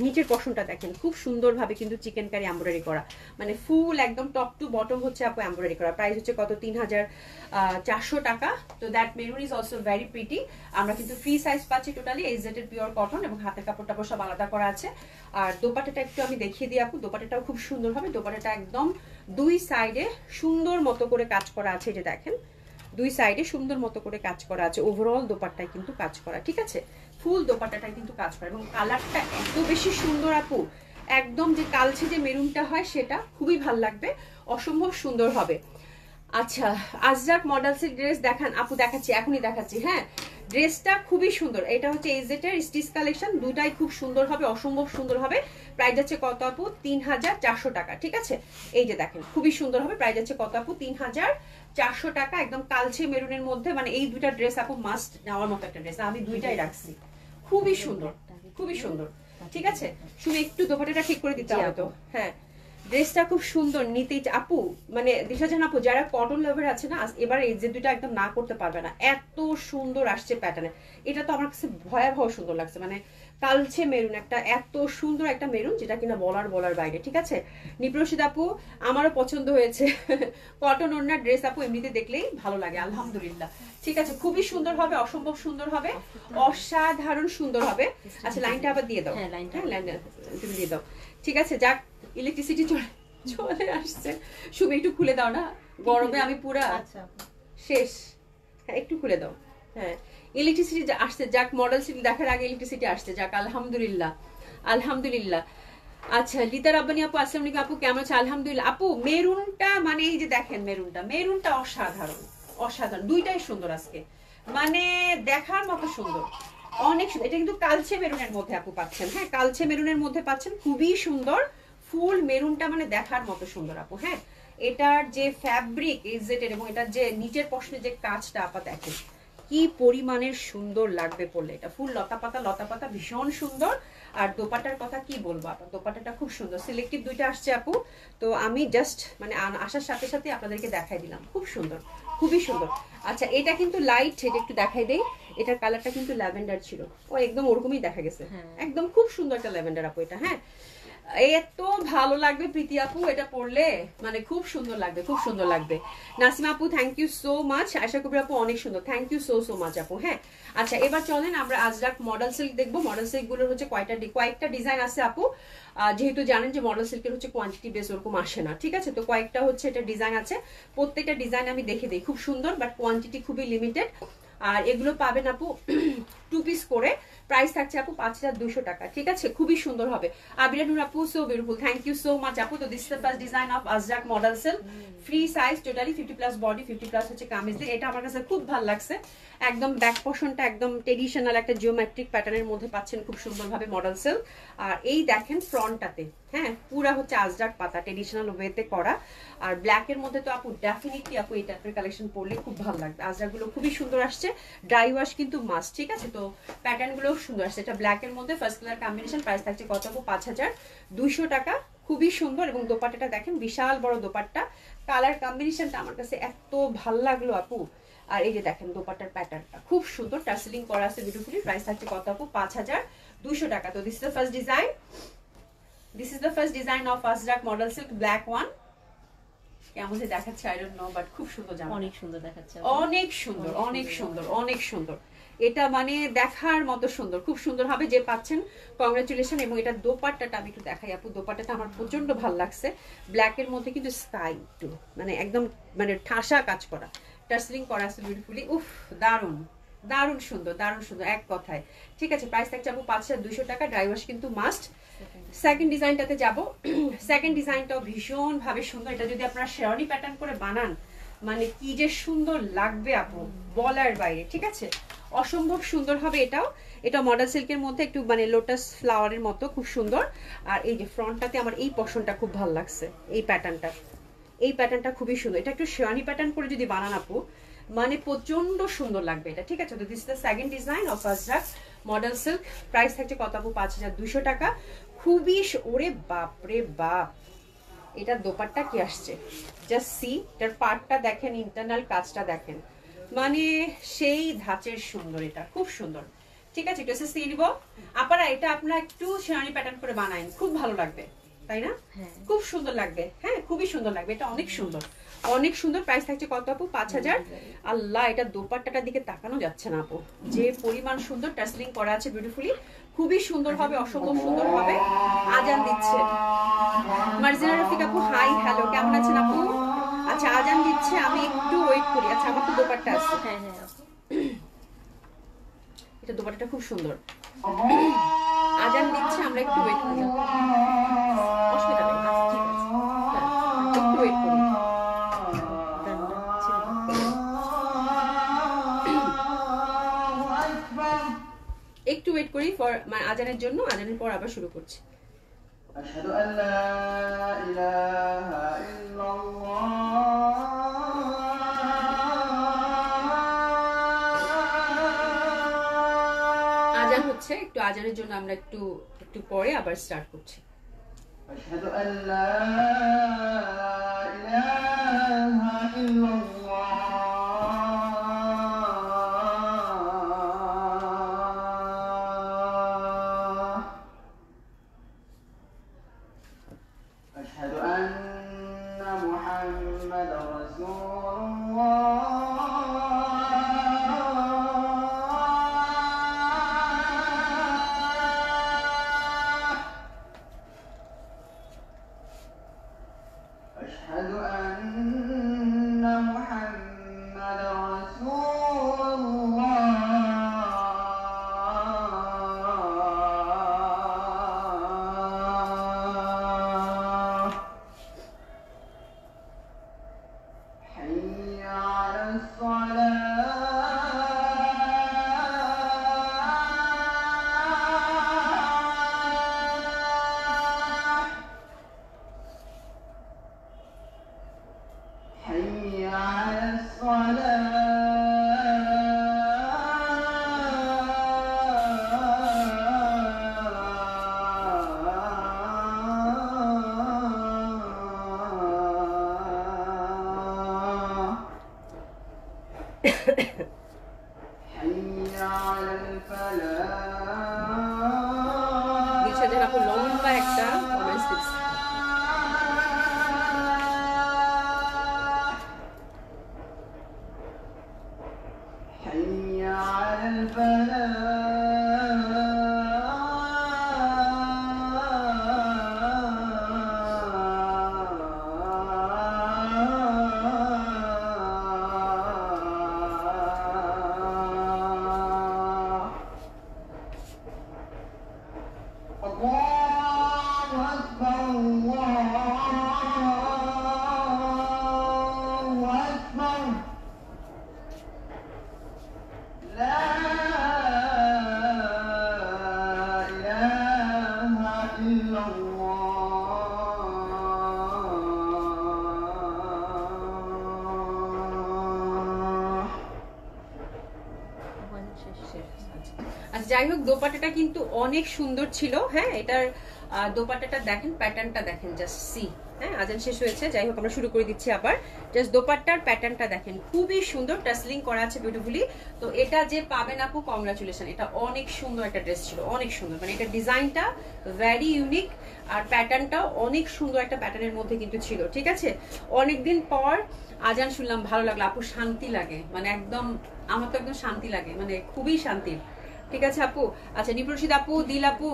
নিচের পশনটা দেখেন খুব সুন্দরভাবে কিন্তু চিকেন কারি এমব্রয়ডারি করা, মানে ফুল একদম টপ টু বটম হচ্ছে আপু এমব্রয়ডারি করা। প্রাইস হচ্ছে কত? 3400 টাকা। তো that maroon is also very pretty. আমরা কিন্তু ফ্রি সাইজ পাচ্ছি টোটালি, এজেটেড পিওর কটন, এবং হাতের কাপড়টা সব আলাদা করা আছে। আর দোপাট্টাটা একটু আমি দেখিয়ে দিই আপু, দোপাট্টাটাও খুব সুন্দর হবে। দোপাট্টাটা একদম দুই সাইডে সুন্দর মতো করে কাজ করা আছে, যে দেখেন দুই সাইডে সুন্দর মতো করে কাজ করা আছে, ওভারঅল দোপাট্টায় কিন্তু কাজ করা, ঠিক আছে। ফুল দোপাট্টাটা কিন্তু কাজ করা, এবং কালারটা এত বেশি সুন্দর আপু, একদম যে কালচে যে মেরুনটা হয় সেটা খুবই ভাল লাগবে, অসম্ভব সুন্দর হবে। আচ্ছা আজরাক মডেলসের ড্রেস দেখান আপু। দেখাচ্ছি, এখনই দেখাচ্ছি। হ্যাঁ ড্রেসটা খুবই সুন্দর, এটা হচ্ছে এজেটের স্টিচ কালেকশন, দুটাই খুব সুন্দর হবে, অসম্ভব সুন্দর হবে। প্রাইস যাচ্ছে কত আপু? 3400 টাকা, ঠিক আছে। এই যে দেখেন খুবই সুন্দর হবে, প্রাইস যাচ্ছে কত আপু? 3400 টাকা, একদম কালচে মেরুনের মধ্যে। মানে এই দুইটা ড্রেস আপু মাস্ট নেওয়ার মতো একটা ড্রেস, আমি দুইটাই রাখছি, খুবই সুন্দর, খুবই সুন্দর, ঠিক আছে। শুধু একটু দোপাট্টাটা ঠিক করে দিতে হবে তো। হ্যাঁ ড্রেসটা খুব সুন্দর, নিতেই আপু মানে দিশা জান আপু, যারা কটন লাভার আছে না, এবার এই যে দুইটা একদম না করতে পারবে না, এত সুন্দর আসছে প্যাটার্নে। এটা তো আমার কাছে ভয়াবহ সুন্দর লাগছে, মানে কালচে মেরুন, একটা এত সুন্দর একটা মেরুন, যেটা কিনা বলার বাইরে, ঠিক আছে। নিপ্রসিদ আপু আমারও পছন্দ হয়েছে, কটন ওড়নার ড্রেস আপু এমনিতে দেখলেই ভালো লাগে, আলহামদুলিল্লাহ, ঠিক আছে। খুবই সুন্দর হবে, অসম্ভব সুন্দর হবে, অসাধারণ সুন্দর হবে। আচ্ছা লাইনটা আবার দিয়ে দাও, হ্যাঁ লাইনটা তুমি দিয়ে দাও, ঠিক আছে। যাক ইলেকট্রিসিটি চলে আসছে, শুভ একটু খুলে দাও না, গরমে আমি পুরা শেষ। হ্যাঁ একটু খুলে দাও। হ্যাঁ ইলেকট্রিসিটি আসছে, যাক মডেল সিটি দেখার আগে ইলেকট্রিসিটি আসছে, যাক আলহামদুলিল্লাহ, আলহামদুলিল্লাহ। আচ্ছা লিতা রাব্বানি আপু আসসালামু আলাইকুম আপু, কেমন আছে? আলহামদুলিল্লাহ আপু। মেরুনটা মানে এই যে দেখেন মেরুনটা অসাধারণ, অসাধারণ, দুইটাই সুন্দর আজকে, মানে দেখার মতো সুন্দর, অনেক সুন্দর। এটা কিন্তু কালচে মেরুনের মধ্যে আপু পাচ্ছেন, হ্যাঁ কালচে মেরুনের মধ্যে পাচ্ছেন, খুবই সুন্দর। ফুল মেরুনটা মানে দেখার মতো সুন্দর আপু। হ্যাঁ এটার যে ফ্যাব্রিক এজেটের এবং এটার যে নিচের পশনে যে কাজটা আপা দেখেন কি পরিমাণের সুন্দর লাগবে পরলে। এটা ফুল লতা পাতা ভীষণ সুন্দর। আর দোপাটার কথা কি বলবো আপা, দোপাটাটা খুব সুন্দর। সিলেক্টিভ দুইটা আসছে আপু, তো আমি জাস্ট মানে আসার সাথে সাথে আপনাদেরকে দেখাই দিলাম। খুব সুন্দর, খুবই সুন্দর। আচ্ছা এটা কিন্তু লাইট, এটা একটু দেখাই দেই। এটার কালারটা কিন্তু ল্যাভেন্ডার ছিল, ও একদম ওরকমই দেখা গেছে, একদম খুব সুন্দর একটা ল্যাভেন্ডার আপু এটা। হ্যাঁ এত ভালো লাগবে প্রীতি আপু এটা পরলে, মানে খুব সুন্দর লাগবে, খুব সুন্দর লাগবে। নাসিমা আপু থ্যাংক ইউ সো মাচ। আশা কবি আপু অনেক সুন্দর, থ্যাংক ইউ সো মাচ আপু। হ্যাঁ আচ্ছা এবার চলেন আমরা আজরাক মডেল সিল্ক দেখবো। মডেল সিল্ক গুলোর হচ্ছে কয়েকটা ডিজাইন আছে আপু, যেহেতু জানেন যে মডেল সিল্কের হচ্ছে কোয়ান্টিটি বেস ওরকম আসে না, ঠিক আছে। তো কয়েকটা হচ্ছে এটা ডিজাইন আছে, প্রত্যেকটা ডিজাইন আমি দেখে দিই। খুব সুন্দর বাট কোয়ান্টিটি খুবই লিমিটেড। আর এগুলো পাবেন আপু 2 পিস করে, প্রাইস থাকছে আপু 5200 টাকা, ঠিক আছে। খুবই সুন্দর হবে। আবিরা নূর আপু so beautiful, thank you so much আপু। তো this is the first design of Ajrak model silk, free size, totally 50+ body, 50+ হচ্ছে কামিজ দিয়ে। এটা আমার কাছে খুব ভালো লাগছে, একদম ব্যাক পোর্শনটা একদম ট্রেডিশনাল একটা জিওমেট্রিক প্যাটার্নের মধ্যে পাচ্ছেন খুব সুন্দরভাবে মডেল সিল্ক। আর এই দেখেন ফ্রন্টটাতে, হ্যাঁ পুরা হচ্ছে আজরাক পাতা ট্রেডিশনাল ওয়েতে করা। আর ব্ল্যাকের মধ্যে তো আপু ডেফিনেটলি আপু এই টাইপের কালেকশন পরলে খুব ভালো লাগবে। আজরাক গুলো খুবই সুন্দর আসছে, ড্রাই ওয়াশ কিন্তু মাস্ট, ঠিক আছে। তো প্যাটার্ন গুলো সুন্দর আসছে। এটা ব্ল্যাকের মধ্যে ফার্স্ট কালার কম্বিনেশন, প্রাইস থাকছে কত আপু 5200 টাকা। খুবই সুন্দর। এবং দোপাট্টাটা দেখেন বিশাল বড় দোপাট্টা, কালার কম্বিনেশনটা আমার কাছে এত ভালো লাগলো আপু। আর এই যে দেখেন দোপাট্টার প্যাটার্নটা খুব সুন্দর, টার্সেলিং করা আছে বিউটিফুলি। প্রাইস থাকছে কত আপু 5200 টাকা। তো this is the first design, this is the first design of Ajrak model silk black one. কেমন দেখাচ্ছে আই ডোন্ট নো, বাট খুব সুন্দর জামা, অনেক সুন্দর দেখাচ্ছে, অনেক সুন্দর, অনেক সুন্দর, অনেক সুন্দর। এটা মানে দেখার মতো সুন্দর, খুব সুন্দর হবে। যে পাচ্ছেন কংগ্রাচুলেশন। এবং এটা দোপাট্টাটা আমি একটু দেখাই আপু, দোপাট্টাটা আমার প্রচন্ড ভালো লাগছে। ব্ল্যাকের মধ্যে কিন্তু স্কাই একটু মানে একদম মানে ঠাসা কাজ করা, টার্সেলিং করা আছে বিউটিফুলি। উফ দারুন, দারুণ সুন্দর, দারুণ সুন্দর এক কথায়, ঠিক আছে। প্রাইস থাকছে আপু 5200 টাকা, ড্রাই ওয়াশ কিন্তু মাস্ট। সেকেন্ড ডিজাইনটাতে যাব। সেকেন্ড ডিজাইনটাও ভীষণ ভাবে সুন্দর। এটা যদি আপনারা শেরওয়ানি প্যাটার্ন করে বানান মানে কি যে সুন্দর লাগবে আপু, বলার বাইরে, ঠিক আছে। অসম্ভব সুন্দর হবে এটাও। এটা মডেল সিল্কের মধ্যে একটু মানে লোটাস ফ্লাওয়ারের মতো, খুব সুন্দর। আর এই যে ফ্রন্টটাতে আমার এই পশনটা খুব ভালো লাগছে, এই প্যাটার্নটা, এই প্যাটার্নটা খুবই সুন্দর। এটা একটু শেরওয়ানি প্যাটার্ন করে যদি বানান আপু মানে প্রচন্ড সুন্দর লাগবে এটা, ঠিক আছে। তো this is the second design of Ajrak model silk. Price থাকছে কত আপু 5200 টাকা। খুবই ওরে বাপ রে বাপ, এটা দোপাট্টা কি আসছে, জাস্ট সি। এটার পার্টটা দেখেন, ইন্টারনাল কাজটা দেখেন, মানে সেই ধাঁচের সুন্দর। এটা খুব সুন্দর, ঠিক আছে। এটা সি দিব আপনারা, এটা আপনারা একটু শেরওয়ানি প্যাটার্ন করে বানান, খুব ভালো লাগবে, তাই না? খুব সুন্দর লাগবে, হ্যাঁ খুবই সুন্দর লাগবে। এটা অনেক সুন্দর, অনেক সুন্দর। প্রাইস থাকছে কত আপু 5000। আল্লাহ এটা দোপাট্টাটার দিকে তাকানো যাচ্ছে না আপু, যে পরিমাণ সুন্দর টার্সেলিং করা আছে বিউটিফুলি, খুবই সুন্দর হবে, অসম্ভব সুন্দর হবে। আজান দিচ্ছে মার্জিনা রফিক আপু, হাই হ্যালো, কেমন আছেন আপু? আচ্ছা আজান দিচ্ছে, আমি একটু ওয়েট করি। আচ্ছা আমার তো দোপাট্টা আছে, হ্যাঁ হ্যাঁ এটা দোপাট্টাটা খুব সুন্দর। আজান দিচ্ছে, আমরা একটু ওয়েট করি, অসুবিধা নেই, ঠিক আছে। হ্যাঁ একটু ওয়েট করি। একটু ওয়েট করি ফর মানে আজানের জন্য, আজানের পর আবার শুরু করছি। আশহাদু আল্লা ইলাহা ইল্লাল্লাহ। আজান হচ্ছে, একটু আজানের জন্য আমরা একটু একটু পরে আবার স্টার্ট করছি। আশহাদু আল্লা ইলাহা ইল্লাল্লাহ। أشهد أن দিলশাদ জাহান আপু লম্বা একটা কমেন্টস দিচ্ছে। আচ্ছা যাই হোক, দোপাট্টাটা কিন্তু অনেক সুন্দর ছিল। হ্যাঁ, এটার দোপাট্টাটা দেখেন, প্যাটার্নটা দেখেন, জাস্ট সি। হ্যাঁ, আজান শেষ হয়েছে, যাই হোক আমরা শুরু করে দিচ্ছি আবার। জাস্ট দোপাট্টার প্যাটার্নটা দেখেন, খুবই সুন্দর, টাসলিং করা আছে বিউটিফুলি। তো এটা যে পাবেন আপু, কংগ্রাচুলেশন, এটা অনেক সুন্দর একটা ড্রেস ছিল, অনেক সুন্দর। মানে এটা ডিজাইনটা ভেরি ইউনিক, আর প্যাটার্নটাও অনেক সুন্দর একটা প্যাটার্নের মধ্যে কিন্তু ছিল। ঠিক আছে, অনেকদিন পর আজান শুনলাম, ভালো লাগলো আপু, শান্তি লাগে, মানে একদম আমার তো একদম শান্তি লাগে, মানে খুবই শান্তির। ঠিক আছে আপু। আচ্ছা নিপ্রসিদ আপু, দিল আপু,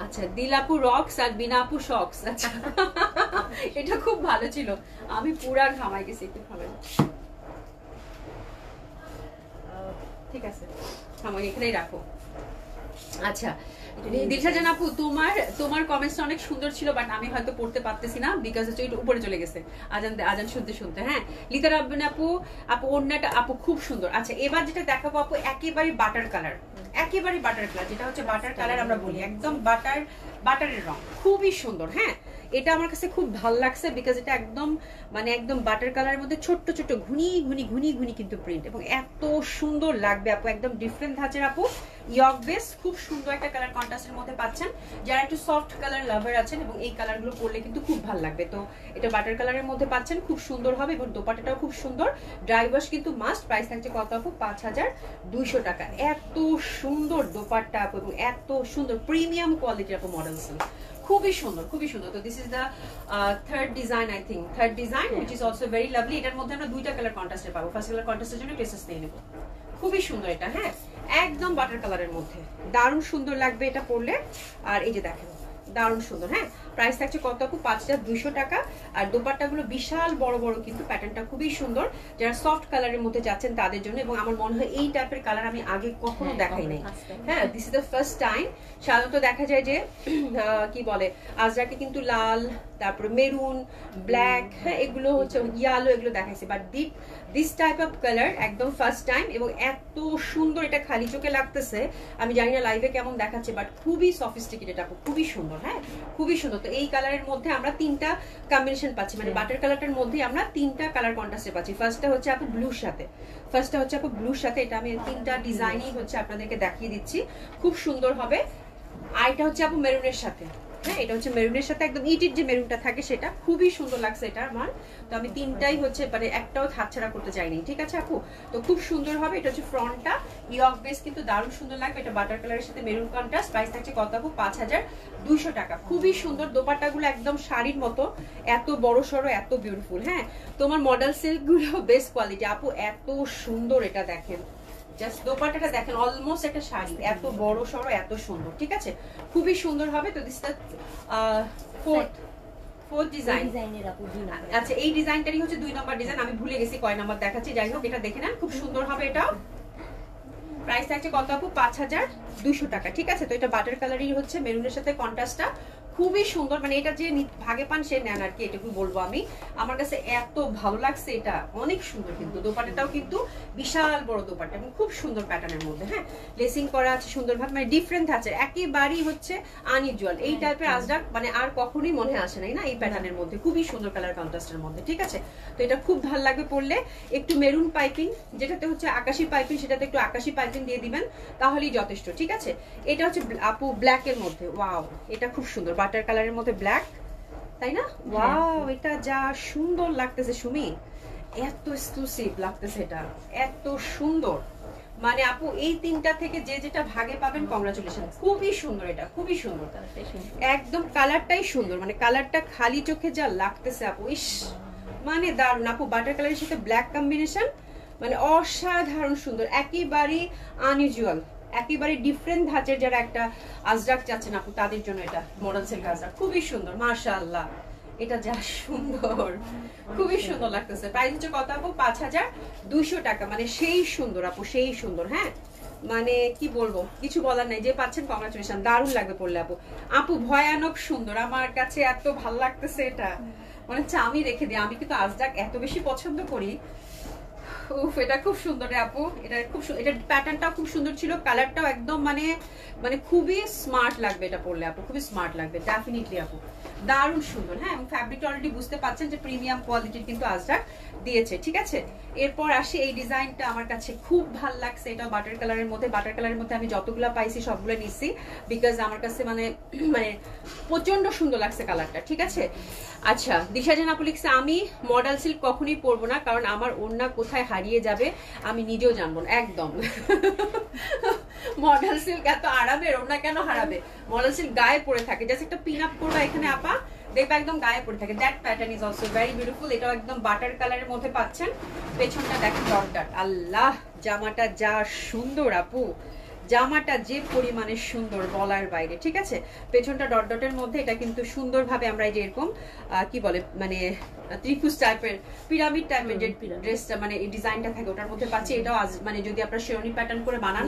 আচ্ছা দিল আপু রক্স আর বিনা আপু শক্স। আচ্ছা এটা খুব ভালো ছিল, আমি পুরা ঘামাই গেছি, একটু ঘামাই। ঠিক আছে, থামাই, এখানেই রাখো। আচ্ছা দিলশাদ জাহান আপু, তোমার কমেন্টসটা অনেক সুন্দর ছিল, বাট আমি হয়তো পড়তে পারতেছি না, বিকজ হচ্ছে এটা উপরে চলে গেছে আজান শুনতে শুনতে। হ্যাঁ, লিতা রাব্বিন আপু, ওড়নাটা আপু খুব সুন্দর। আচ্ছা এবার যেটা দেখাবো আপু, একেবারে বাটার কালার, একেবারে বাটার কালার, যেটা হচ্ছে বাটার কালার আমরা বলি, একদম বাটারের রং, খুবই সুন্দর। হ্যাঁ, এটা আমার কাছে খুব ভালো লাগছে, বিকজ এটা একদম মানে একদম বাটার কালারের মধ্যে ছোট্ট ছোট্ট ঘুনি ঘুনি ঘুনি ঘুনি কিন্তু প্রিন্ট, এবং এত সুন্দর লাগবে আপু, একদম ডিফারেন্ট ধাঁচের আপু। ইয়ক বেস, খুব সুন্দর একটা কালার কন্ট্রাস্টের মধ্যে পাচ্ছেন, যারা একটু সফট কালার লাভার আছেন, এবং এই কালারগুলো পরলে কিন্তু খুব ভালো লাগবে। তো এটা বাটার কালারের মধ্যে পাচ্ছেন, খুব সুন্দর হবে, এবং দোপাট্টাটাও খুব সুন্দর। ড্রাই ওয়াশ কিন্তু মাস্ট। প্রাইস থাকছে কত আপু? 5200 টাকা। এত সুন্দর দোপাট্টা আপু, এবং এত সুন্দর প্রিমিয়াম কোয়ালিটির আপু মডেল, খুবই সুন্দর, খুবই সুন্দর। তো this is the third design, I think third design, which is also very lovely. এটার মধ্যে আমরা দুইটা কালার কন্ট্রাস্টে পাবো, ফার্স্ট কালার কন্ট্রাস্টের জন্য টেসেস নিয়ে নেবো। খুবই সুন্দর এটা, হ্যাঁ একদম বাটার কালারের মধ্যে, দারুণ সুন্দর লাগবে এটা পরলে। আর এই যে দেখেন, দারুণ সুন্দর। হ্যাঁ, প্রাইস থাকছে কত আপু? 5200 টাকা। আর দোপাট্টাগুলো বিশাল বড় বড়, কিন্তু প্যাটার্নটা খুবই সুন্দর, যারা সফট কালারের মধ্যে যাচ্ছেন তাদের জন্য। এবং আমার মনে হয় এই টাইপের কালার আমি আগে কখনো দেখাই নাই। হ্যাঁ, this is the first time. সাধারণত দেখা যায় যে কি বলে, আজরাকে কিন্তু লাল, তারপরে মেরুন, ব্ল্যাক, হ্যাঁ এগুলো হচ্ছে ইয়ালো, এগুলো দেখাইছে, but this type of colour একদম ফার্স্ট টাইম। এবং এত সুন্দর, এটা খালি চোখে লাগতেছে, আমি জানি না লাইভে কেমন দেখাচ্ছে, বাট খুবই সফিস্টিকেটেড আপু, খুবই সুন্দর। হ্যাঁ, খুবই সুন্দর। তো এই কালারের মধ্যে আমরা তিনটা কম্বিনেশন পাচ্ছি, মানে বাটার কালারটার মধ্যে আমরা তিনটা কালার কন্ট্রাস্টে পাচ্ছি। ফার্স্টটা হচ্ছে আপু ব্লুর সাথে, এটা আমি তিনটা ডিজাইনই হচ্ছে আপনাদেরকে দেখিয়ে দিচ্ছি, খুব সুন্দর হবে। আর এটা হচ্ছে আপু মেরুনের সাথে, হ্যাঁ এটা হচ্ছে মেরুনের সাথে, একদম ইটির যে মেরুনটা থাকে সেটা, খুবই সুন্দর লাগছে এটা আমার। তো আমি তিনটাই হচ্ছে মানে একটাও হাতছাড়া করতে চাইনি। ঠিক আছে আপু, তো খুব সুন্দর হবে। এটা হচ্ছে ফ্রন্টটা, ইয়ক বেস কিন্তু দারুণ সুন্দর লাগবে। এটা বাটার কালারের সাথে মেরুন কন্ট্রাস্ট। প্রাইস থাকছে কত আপু? 5200 টাকা। খুবই সুন্দর দোপাট্টাগুলো, একদম শাড়ির মতো, এত বড় সড়ো, এত বিউটিফুল। হ্যাঁ, তোমার মডেল সিল্ক গুলো বেস্ট কোয়ালিটি আপু, এত সুন্দর। এটা দেখেন, জাস্ট দোপাট্টাটা দেখেন, অলমোস্ট একটা শাড়ি, এত বড় সড়ো, এত সুন্দর। ঠিক আছে, খুবই সুন্দর হবে। তো দিস দ্য ফোর্থ ডিজাইন। আচ্ছা এই ডিজাইনটারই হচ্ছে 2 নম্বর ডিজাইন, আমি ভুলে গেছি কয় নাম্বার দেখাচ্ছি। যাই হোক, এটা দেখে নেন, খুব সুন্দর হবে এটাও। প্রাইস থাকছে কত আপু? 5200 টাকা। ঠিক আছে, তো এটা বাটার কালারই হচ্ছে, মেরুনের সাথে কন্ট্রাস্টটা খুবই সুন্দর। মানে এটা যে ভাগে পান সে নেন আর কি, এটুকু বলবো আমি। আমার কাছে এত ভালো লাগছে, এটা অনেক সুন্দর। কিন্তু দোপাট্টাটাও কিন্তু বিশাল বড় দোপাট্টা, এবং খুব সুন্দর প্যাটার্নের মধ্যে। হ্যাঁ, লেসিং করা আছে সুন্দরভাবে, মানে ডিফারেন্ট আছে, একেবারেই হচ্ছে আনইউজুয়াল। এই টাইপের আজরাক মানে আর কখনোই মনে আসে নাই না এই প্যাটার্নের মধ্যে, খুবই সুন্দর কালার কন্ট্রাস্টের মধ্যে। ঠিক আছে, তো এটা খুব ভালো লাগবে পরলে। একটু মেরুন পাইপিং, যেটাতে হচ্ছে আকাশি পাইপিং, সেটাতে একটু আকাশি পাইপিং দিয়ে দিবেন, তাহলেই যথেষ্ট। ঠিক আছে, এটা হচ্ছে আপু ব্ল্যাকের মধ্যে, ওয়াও এটা খুব সুন্দর, বাটার কালারের মধ্যে ব্ল্যাক, তাই না? ওয়াও, এটা যা সুন্দর লাগতেছে সুমি, এত এক্সক্লুসিভ লাগতেছে, এটা এত সুন্দর। মানে আপু এই তিনটা থেকে যে যেটা ভাগে পাবেন কংগ্রাচুলেশন, খুবই সুন্দর, এটা খুবই সুন্দর, একদম কালারটাই সুন্দর, মানে কালারটা খালি চোখে যা লাগতেছে আপু, ইস মানে দারুন আপু। বাটার কালারের সাথে ব্ল্যাক কম্বিনেশন, মানে অসাধারণ সুন্দর, একেবারে আনইউজুয়াল, একেবারে ডিফারেন্ট ধাঁচের যারা একটা আজরাক চাচ্ছেন আপু তাদের জন্য এটা মডেল সিল্ক আজরাক, খুবই সুন্দর মাশাআল্লাহ। এটা যা সুন্দর, খুবই সুন্দর লাগতেছে। প্রাইস হচ্ছে কত আপু? 5200 টাকা, মানে সেই সুন্দর আপু, সেই সুন্দর। হ্যাঁ মানে কি বলবো, কিছু বলার নাই, যে পাচ্ছেন কংগ্রাচুলেশন, দারুণ লাগবে পড়লে আপু। আপু ভয়ানক সুন্দর, আমার কাছে এত ভালো লাগতেছে এটা, মানে আমি রেখে দিই, আমি কিন্তু আজরাক এত বেশি পছন্দ করি। উফ এটা খুব সুন্দর রে আপু, এটা খুব এটা প্যাটার্নটাও খুব সুন্দর ছিল, কালারটাও একদম মানে মানে খুবই স্মার্ট লাগবে এটা পরলে আপু, খুবই স্মার্ট লাগবে ডেফিনেটলি আপু, দারুণ সুন্দর। হ্যাঁ এবং ফ্যাব্রিকটা অলরেডি বুঝতে পাচ্ছেন যে প্রিমিয়াম কোয়ালিটির কিন্তু আজরাক দিয়েছে, ঠিক আছে। এরপর আসি এই ডিজাইনটা আমার কাছে খুব ভালো লাগছে, এটা বাটার কালারের মধ্যে। বাটার কালারের মধ্যে আমি যতগুলো পাইছি সবগুলো নিচ্ছি, বিকজ আমার কাছে মানে মানে প্রচন্ড সুন্দর লাগছে কালারটা, ঠিক আছে। আচ্ছা দিশা জান আপু লিখছে, আমি মডেল সিল্ক কখনোই পরবো না, কারণ আমার ওড়না কোথায় হারিয়ে যাবে আমি নিজেও জানবো না। একদম মডেল সিল্ক এত আরামের, ওড়না কেন হারাবে? মডেল সিল্ক গায়ে পরে থাকে, জাস্ট একটা পিন আপ করবা এখানে আপা, দেখবা একদম গায়ে পড়ে থাকে। That pattern is also very beautiful. এটাও একদম বাটার কালারের মধ্যে পাচ্ছেন, পেছনটা দেখেন ডট ডট। আল্লাহ জামাটা যা সুন্দর আপু, জামাটা যে পরিমাণে সুন্দর বলার বাইরে, ঠিক আছে। পেছনটা ডট ডটের মধ্যে, এটা কিন্তু সুন্দরভাবে আমরা এই যে এরকম কি বলে মানে ত্রিভুজ টাইপের, পিরামিড টাইপের যে ড্রেসটা মানে এই ডিজাইনটা থাকে ওটার মধ্যে পাচ্ছি। এটাও মানে যদি আপনারা শেরনি প্যাটার্ন করে বানান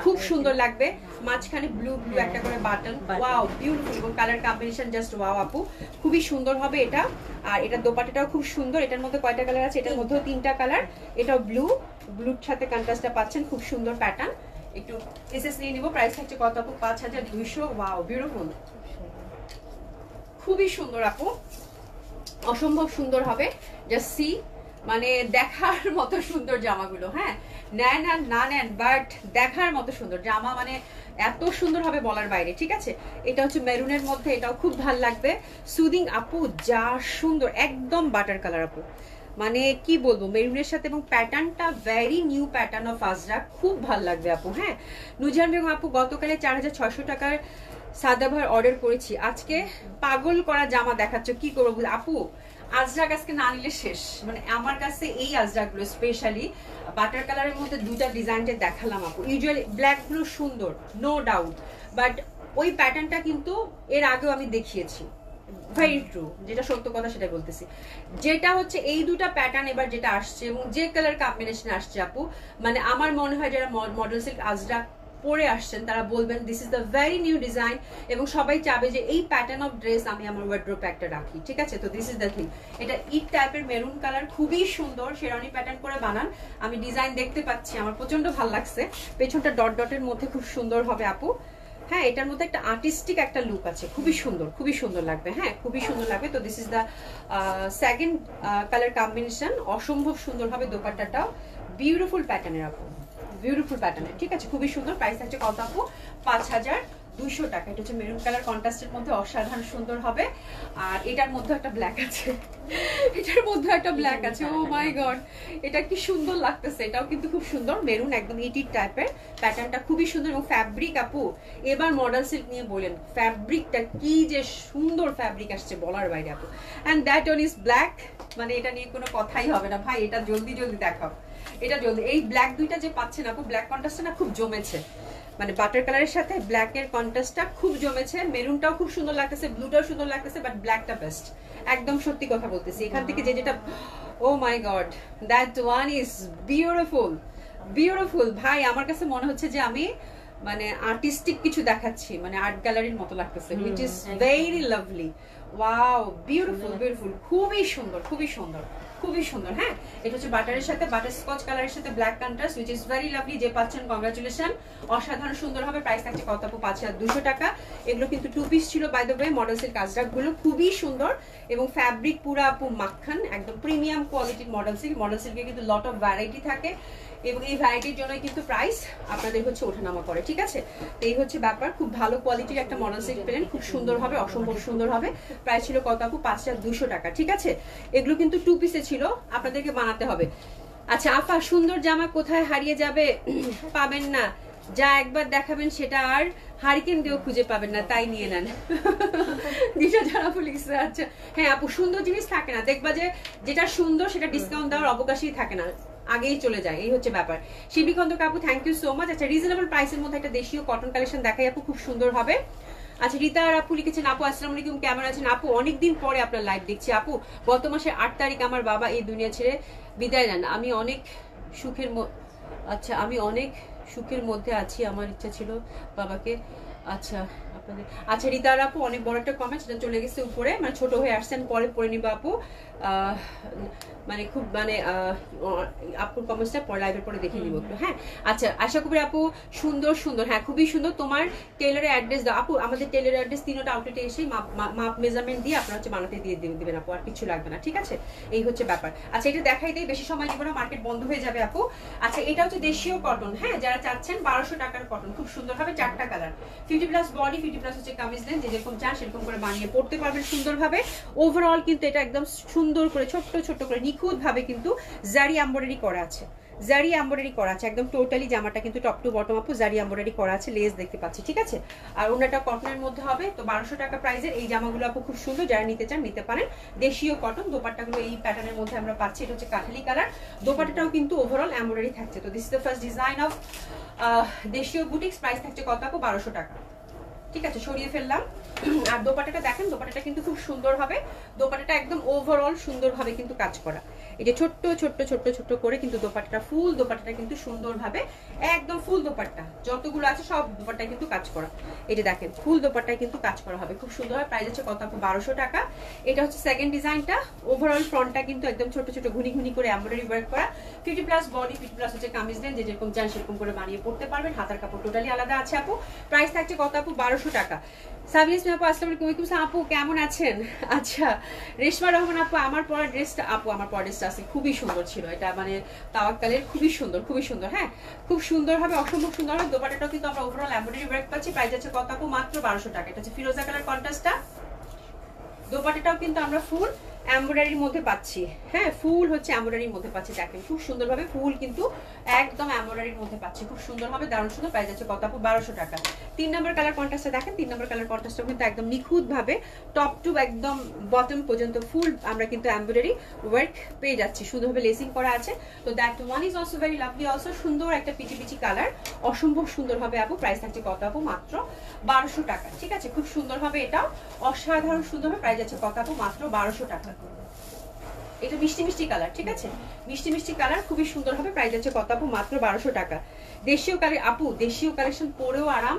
খুব সুন্দর লাগবে। মাঝখানে ব্লু ব্লু একটা করে বাটন, ওয়াও বিউটিফুল, এবং কালার কম্বিনেশন জাস্ট ওয়াও আপু, খুবই সুন্দর হবে এটা। আর এটা দোপাট্টাটাও খুব সুন্দর, এটার মধ্যে কয়টা কালার আছে? এটার মধ্যেও 3টা কালার। এটাও ব্লু, ব্লুর সাথে কন্ট্রাস্টটা পাচ্ছেন, খুব সুন্দর প্যাটার্ন। একটু এসএস নিয়ে নিব। প্রাইস থাকছে কত আপু? 5200। ওয়াও বিউটিফুল, খুবই সুন্দর আপু, অসম্ভব সুন্দর হবে। জাস্ট সি, মানে দেখার মতো সুন্দর জামাগুলো। হ্যাঁ নেন আর না নেন, বাট দেখার মতো সুন্দর জামা, মানে এত সুন্দর হবে বলার বাইরে, ঠিক আছে। এটা হচ্ছে মেরুনের মধ্যে, এটাও খুব ভাল লাগবে। সুদিং আপু যা সুন্দর, একদম বাটার কালার আপু, মানে কি বলবো মেরুনের সাথে, এবং প্যাটার্নটা very new pattern of Ajrak, খুব ভাল লাগবে আপু। হ্যাঁ নুজান বেগম আপু, গতকালে 4600 টাকার সাদাভার অর্ডার করেছি, আজকে পাগল করা জামা দেখাচ্ছ, কি করবো আপু? আজরাক আজকে না নিলে শেষ, মানে আমার কাছে এই আজরাকগুলো স্পেশালি বাটার কালারের মধ্যে 2টা ডিজাইনটা দেখালাম আপু। ইউজুয়ালি ব্ল্যাক ব্লু সুন্দর, নো ডাউট, বাট ওই প্যাটার্নটা কিন্তু এর আগেও আমি দেখিয়েছি, ভেরি ট্রু, যেটা সত্য কথা সেটা বলতেছি। যেটা হচ্ছে এই 2টা প্যাটার্ন এবার যেটা আসছে এবং যে কালার কম্বিনেশন আসছে আপু, মানে আমার মনে হয় যারা মডেল সিল্ক আজরাক পরে আসছেন তারা বলবেন this is the very new design, এবং সবাই চাবে যে এই প্যাটার্ন অফ ড্রেস আমি আমার ওয়ার্ড্রোপে একটা রাখি, ঠিক আছে। তো দিস ইজ দ্য থিং। এটা ইট টাইপের মেরুন কালার, খুবই সুন্দর, শেরওয়ানি প্যাটার্ন করে বানান। আমি ডিজাইন দেখতে পাচ্ছি, আমার প্রচন্ড ভালো লাগছে। পেছনটা ডট ডটের মধ্যে খুব সুন্দর হবে আপু। হ্যাঁ এটার মধ্যে একটা আর্টিস্টিক একটা লুক আছে, খুবই সুন্দর, খুবই সুন্দর লাগবে। হ্যাঁ খুবই সুন্দর লাগবে। তো this is the second colour combination, অসম্ভব সুন্দর হবে। দোপাট্টাটাও বিউটিফুল প্যাটার্নের আপু, বিউটিফুল প্যাটার্নের, ঠিক আছে, খুবই সুন্দর। প্রাইস আছে কত আপু? 5200 টাকা। এটা হচ্ছে মেরুন কালার কন্ট্রাস্টের মধ্যে, অসাধারণ সুন্দর হবে। আর এটার মধ্যে একটা ব্ল্যাক আছে, এটার মধ্যে একটা ব্ল্যাক আছে, ও মাই গড এটা কি সুন্দর লাগতেছে। এটাও কিন্তু খুব সুন্দর, মেরুন একদম ইটির টাইপের, প্যাটার্নটা খুবই সুন্দর। এবং ফ্যাব্রিক আপু এবার মডেল সিল্ক নিয়ে বলেন, ফ্যাব্রিকটা কি যে সুন্দর ফ্যাব্রিক আসছে বলার বাইরে আপু। And that one is black, মানে এটা নিয়ে কোনো কথাই হবে না ভাই, এটা জলদি জলদি দেখাও, এটা জলদি। এই ব্ল্যাক দুইটা যে পাচ্ছেন আপু, ব্ল্যাক কন্ট্রাস্টটা না খুব জমেছে, মানে বাটার কালারের সাথে ব্ল্যাক এর কন্ট্রাস্টটা খুব জমেছে। মেরুনটাও খুব সুন্দর লাগতেছে, ব্লুটাও সুন্দর লাগতেছে, বাট ব্ল্যাকটা বেস্ট, একদম সত্যি কথা বলতেছি। এখান থেকে যে যেটা, oh my god that one is beautiful, beautiful ভাই। আমার কাছে মনে হচ্ছে যে আমি মানে আর্টিস্টিক কিছু দেখাচ্ছি, মানে আর্ট গ্যালারির মতো লাগতেছে, which is very lovely. Wow beautiful, beautiful, খুবই সুন্দর, খুবই সুন্দর, খুবই সুন্দর। হ্যাঁ এটা হচ্ছে বাটারের সাথে, বাটার স্কচ কালারের সাথে black contrast, which is very lovely. যে পাচ্ছেন কংগ্রাচুলেশন, অসাধারণ সুন্দর হবে। প্রাইস থাকছে কত আপু? 5200 টাকা। এগুলো কিন্তু 2 পিস ছিল by the way. Model silk Ajrak গুলো খুবই সুন্দর, এবং ফ্যাব্রিক পুরো আপু মাখন, একদম প্রিমিয়াম কোয়ালিটির মডেল সিল্ক। মডেল সিল্কে কিন্তু লট অফ ভ্যারাইটি থাকে, এবং এই ভ্যারাইটির জন্য কিন্তু প্রাইস আপনাদের হচ্ছে ওঠানামা করে, ঠিক আছে। তো এই হচ্ছে ব্যাপার, খুব ভালো কোয়ালিটির একটা মডেল সিল্ক পেলেন, খুব সুন্দর হবে, অসম্ভব সুন্দর হবে। প্রাইস ছিল কত আপু? 5200 টাকা, ঠিক আছে। এগুলো কিন্তু 2 পিসে ছিল, আপনাদেরকে বানাতে হবে। আচ্ছা আপা, সুন্দর জামা কোথায় হারিয়ে যাবে? পাবেন না, যা একবার দেখাবেন সেটা আর হারিকেন দিয়েও খুঁজে পাবেন না, তাই নিয়ে নেন। দিশা যারা লিখছে। আচ্ছা হ্যাঁ আপু, সুন্দর জিনিস থাকে না, দেখবা যে যেটা সুন্দর সেটা ডিসকাউন্ট দেওয়ার অবকাশই থাকে না, আগেই চলে যায়, এই হচ্ছে ব্যাপার। শিবিকন্দ কাপু থ্যাংক ইউ সো মাচ। আচ্ছা রিজনেবল প্রাইসের মধ্যে একটা দেশীয় কটন কালেকশন দেখাই আপু, খুব সুন্দর হবে। আচ্ছা রীতা আর আপু লিখেছেন, আপু আসসালামু আলাইকুম, কেমন আছেন? আপু অনেকদিন পরে আপনার লাইভ দেখছি আপু। গত মাসের 8 তারিখ আমার বাবা এই দুনিয়া ছেড়ে বিদায় নেন। আমি অনেক সুখের মধ্যে আছি, আমার ইচ্ছা ছিল বাবাকে। আচ্ছা আপনাদের, আচ্ছা রিতার আপু অনেক বড় একটা কমেন্ট, সেটা চলে গেছে উপরে, মানে ছোট হয়ে আসছেন, পরে পড়ে নিব আপু। মানে খুব মানে আপুর কমেন্টসটা পরে লাইভের পরে দেখে নিব একটু, হ্যাঁ। আচ্ছা আশা করি আপু সুন্দর সুন্দর, হ্যাঁ খুবই সুন্দর। তোমার টেইলরের অ্যাড্রেস দাও আপু। আমাদের টেইলরের অ্যাড্রেস 3টা আউটলেটে এসে মাপ মেজারমেন্ট দিয়ে আপনারা হচ্ছে বানাতে দিয়ে দিবেন আপু, আর কিছু লাগবে না, ঠিক আছে? এই হচ্ছে ব্যাপার। আচ্ছা এটা দেখাই দেই, বেশি সময় নিব না, মার্কেট বন্ধ হয়ে যাবে আপু। আচ্ছা এটা হচ্ছে দেশীয় কটন, হ্যাঁ যারা চাচ্ছেন 1200 টাকার কটন, খুব সুন্দর হবে, 4টা কালার, 50+ বডি, 50+ হচ্ছে কামিজ দেন, যেরকম চান সেরকম করে বানিয়ে পড়তে পারবেন সুন্দরভাবে। ওভারঅল কিন্তু এটা একদম সুন্দর করে ছোট্ট ছোট্ট করে নিখুঁত ভাবে কিন্তু জারি এমব্রয়ডারি করা আছে, জারি এমব্রয়ডারি করা আছে একদম টোটালি। জামাটা কিন্তু টপ টু বটম আপু জারি এমব্রয়ডারি করা আছে, লেস দেখতে পাচ্ছি, ঠিক আছে? আর ওনাটা কটনের মধ্যে হবে। তো 1200 টাকা প্রাইসের এই জামাগুলো আপু খুব সুন্দর, যারা নিতে চান নিতে পারেন। দেশীয় কটন, দোপাট্টাগুলো এই প্যাটার্নের মধ্যে আমরা পাচ্ছি, এটা হচ্ছে কাঠালি কালার। দোপাট্টাটাও কিন্তু ওভারঅল এমব্রয়ডারি থাকছে। তো this is the first design of দেশীয় বুটিক্স। প্রাইস থাকছে কত আপু? 1200 টাকা, ঠিক আছে? সরিয়ে ফেললাম। আর দোপাট্টাটা দেখেন, দোপাট্টাটা কিন্তু খুব সুন্দর হবে, দোপাট্টাটা একদম ওভারঅল সুন্দরভাবে কিন্তু কাজ করা। এই যে ছোট্ট ছোট্ট ছোট্ট ছোট্ট করে কিন্তু দোপাট্টাটা, ফুল দোপাট্টাটা কিন্তু সুন্দরভাবে একদম ফুল দোপাট্টা যতগুলো আছে সব দোপাট্টায় কিন্তু কাজ করা। এই যে দেখেন ফুল দোপাট্টায় কিন্তু কাজ করা হবে, খুব সুন্দর হয়। প্রাইস হচ্ছে কত আপু? 1200 টাকা। এটা হচ্ছে সেকেন্ড ডিজাইনটা। ওভারঅল ফ্রন্টটা কিন্তু একদম ছোট ছোট ঘুনি ঘুনি করে এমব্রয়ডারি ওয়ার্ক করা, 50+ বডি, 50+ হচ্ছে কামিজ দেন, যে যেরকম চান সেরকম করে বানিয়ে পড়তে পারবেন। হাতার কাপড় টোটালি আলাদা আছে আপু। প্রাইস থাকছে কত আপু? 1200 টাকা। সাবিয়াস আপু আসসালামু আলাইকুম, আপু কেমন আছেন? আচ্ছা রেশমা রহমান আপু, আমার পরা ড্রেসটা আপু, আমার পরা ড্রেসটা আছে খুবই সুন্দর ছিল, এটা মানে তাওয়াক্কালের, খুবই সুন্দর, খুবই সুন্দর, হ্যাঁ খুব সুন্দর হবে, অসম্ভব সুন্দর হবে। দোপাট্টাটাও কিন্তু আমরা ওভারঅল এমব্রয়ডারি ওয়ার্ক পাচ্ছি। প্রাইস আছে কত আপু? মাত্র 1200 টাকা। এটা হচ্ছে ফিরোজা কালার কন্ট্রাস্টটা। দোপাট্টাটাও কিন্তু আমরা ফুল এমব্রয়ডারির মধ্যে পাচ্ছি, হ্যাঁ ফুল হচ্ছে এমব্রয়ডারির মধ্যে পাচ্ছি, দেখেন খুব সুন্দরভাবে ফুল কিন্তু একদম এমব্রয়ডারির মধ্যে পাচ্ছি, খুব সুন্দর হবে, দারুণ সুন্দর। প্রাইস আছে কত আপু? 1200 টাকা। 3 নম্বর কালার কন্ট্রাস্টটা দেখেন, 3 নম্বর কালার কন্ট্রাস্টটা কিন্তু একদম নিখুঁত ভাবে টপ টু একদম বটম পর্যন্ত ফুল আমরা কিন্তু এমব্রয়ডারি ওয়ার্ক পেয়ে যাচ্ছি, সুন্দরভাবে লেসিং করা আছে। তো that one is also very lovely, also সুন্দর একটা পিচি পিচি কালার, অসম্ভব সুন্দর হবে আপু। প্রাইস থাকছে কত আপু? মাত্র 1200 টাকা, ঠিক আছে? খুব সুন্দর হবে, এটাও অসাধারণ সুন্দর হবে। প্রাইস আছে কত আপু? মাত্র 1200 টাকা। এটা মিষ্টি মিষ্টি কালার, ঠিক আছে? মিষ্টি মিষ্টি কালার, খুবই সুন্দর হবে। প্রাইস আছে কত আপু? মাত্র 1200 টাকা। দেশীয় আপু, দেশীয় কালেকশন পরেও আরাম,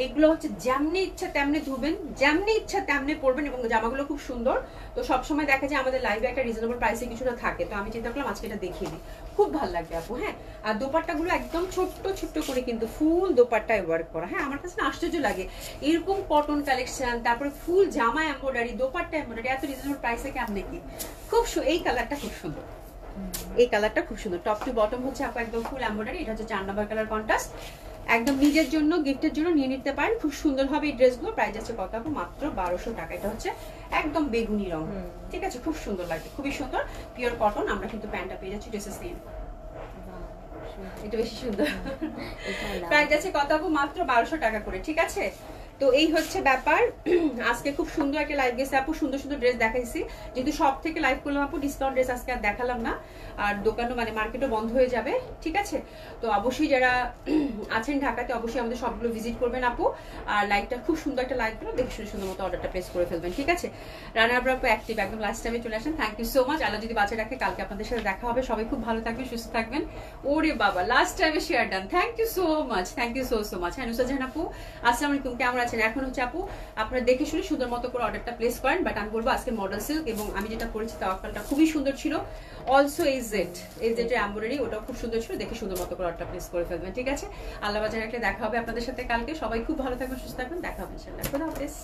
এগুলো হচ্ছে যেমনি ইচ্ছা তেমনি ধুবেন, যেমনি ইচ্ছা তেমনি পরবেন, এবং জামাগুলো খুব সুন্দর। তো সবসময় দেখা যায় আমাদের লাইভে একটা রিজনেবল প্রাইসে কিছুটা থাকে, তো আমি চিন্তা করলাম আজকে এটা দেখিয়ে দিই, খুব ভালো লাগবে আপু, হ্যাঁ। আর দোপাট্টাগুলো একদম ছোট্ট ছোট্ট করে কিন্তু ফুল দোপাট্টায় ওয়ার্ক করা, হ্যাঁ আমার কাছে না আশ্চর্য লাগে এরকম কটন কালেকশন, তারপরে ফুল জামা এমব্রয়ডারি, দোপাট্টা এমব্রয়ডারি, এত রিজনেবল প্রাইসে কেমনে কি? খুব এই কালারটা খুব সুন্দর, এই কালারটা খুব সুন্দর, টপ টু বটম হচ্ছে আপু একদম ফুল এমব্রয়ডারি। এটা হচ্ছে 4 নম্বর কালার কন্ট্রাস্ট, একদম নিজের জন্য গিফটের জন্য নিয়ে নিতে পারেন, খুব সুন্দর হবে এই ড্রেসগুলো। প্রাইস আছে কত আপু? মাত্র 1200 টাকা। এটা হচ্ছে একদম বেগুনি রং, ঠিক আছে? খুব সুন্দর লাগে, খুবই সুন্দর, পিওর কটন। আমরা কিন্তু প্যান্টটা পেয়ে যাচ্ছি ড্রেসের সেম, এটা বেশি সুন্দর। প্রাইস আছে কত আপু? মাত্র 1200 টাকা করে, ঠিক আছে? তো এই হচ্ছে ব্যাপার। আজকে খুব সুন্দর একটা লাইভ গেছে আপু, সুন্দর সুন্দর ড্রেস দেখাইছি, যেহেতু সব থেকে লাইভ করলাম আপু, ডিসকাউন্ট ড্রেস আজকে আর দেখালাম না, আর দোকানও মানে মার্কেটও বন্ধ হয়ে যাবে, ঠিক আছে? তো অবশ্যই যারা আছেন ঢাকাতে অবশ্যই আমাদের সবগুলো ভিজিট করবেন আপু, আর লাইভটা খুব সুন্দর একটা লাইভ করো, দেখে শুনে সুন্দর মতো অর্ডারটা প্লেস করে ফেলবেন, ঠিক আছে? রানার আপু অ্যাক্টিভ, একদম লাস্ট টাইমে চলে আসেন, থ্যাংক ইউ সো মাচ। আল্লাহ যদি বাঁচা রাখে কালকে আপনাদের সাথে দেখা হবে, সবাই খুব ভালো থাকবেন, সুস্থ থাকবেন। ওরে বাবা, লাস্ট টাইমে share done, thank you so much, thank you so much. হ্যাঁ নুসরাত জাহান আপু আসসালামু আলাইকুম, কেমন আছেন? এখন হচ্ছে আপু আপনারা দেখে শুনে সুন্দর মতো করে অর্ডারটা প্লেস করেন, বাট আমি বলবো আজকে মডেল সিল্ক, এবং আমি যেটা করেছি তাওয়াক্কালটা খুবই সুন্দর ছিল, অলসো এজেড এর এমব্রয়ডারি ওটাও খুব সুন্দর ছিল, দেখে সুন্দর মতো করে অর্ডারটা প্লেস করে ফেলবেন, ঠিক আছে? আল্লাহ বাজার একটা দেখা হবে আপনাদের সাথে কালকে, সবাই খুব ভালো থাকবেন, সুস্থ থাকবেন, দেখা হবে ইনশাআল্লাহ। খোদা হাফেজ।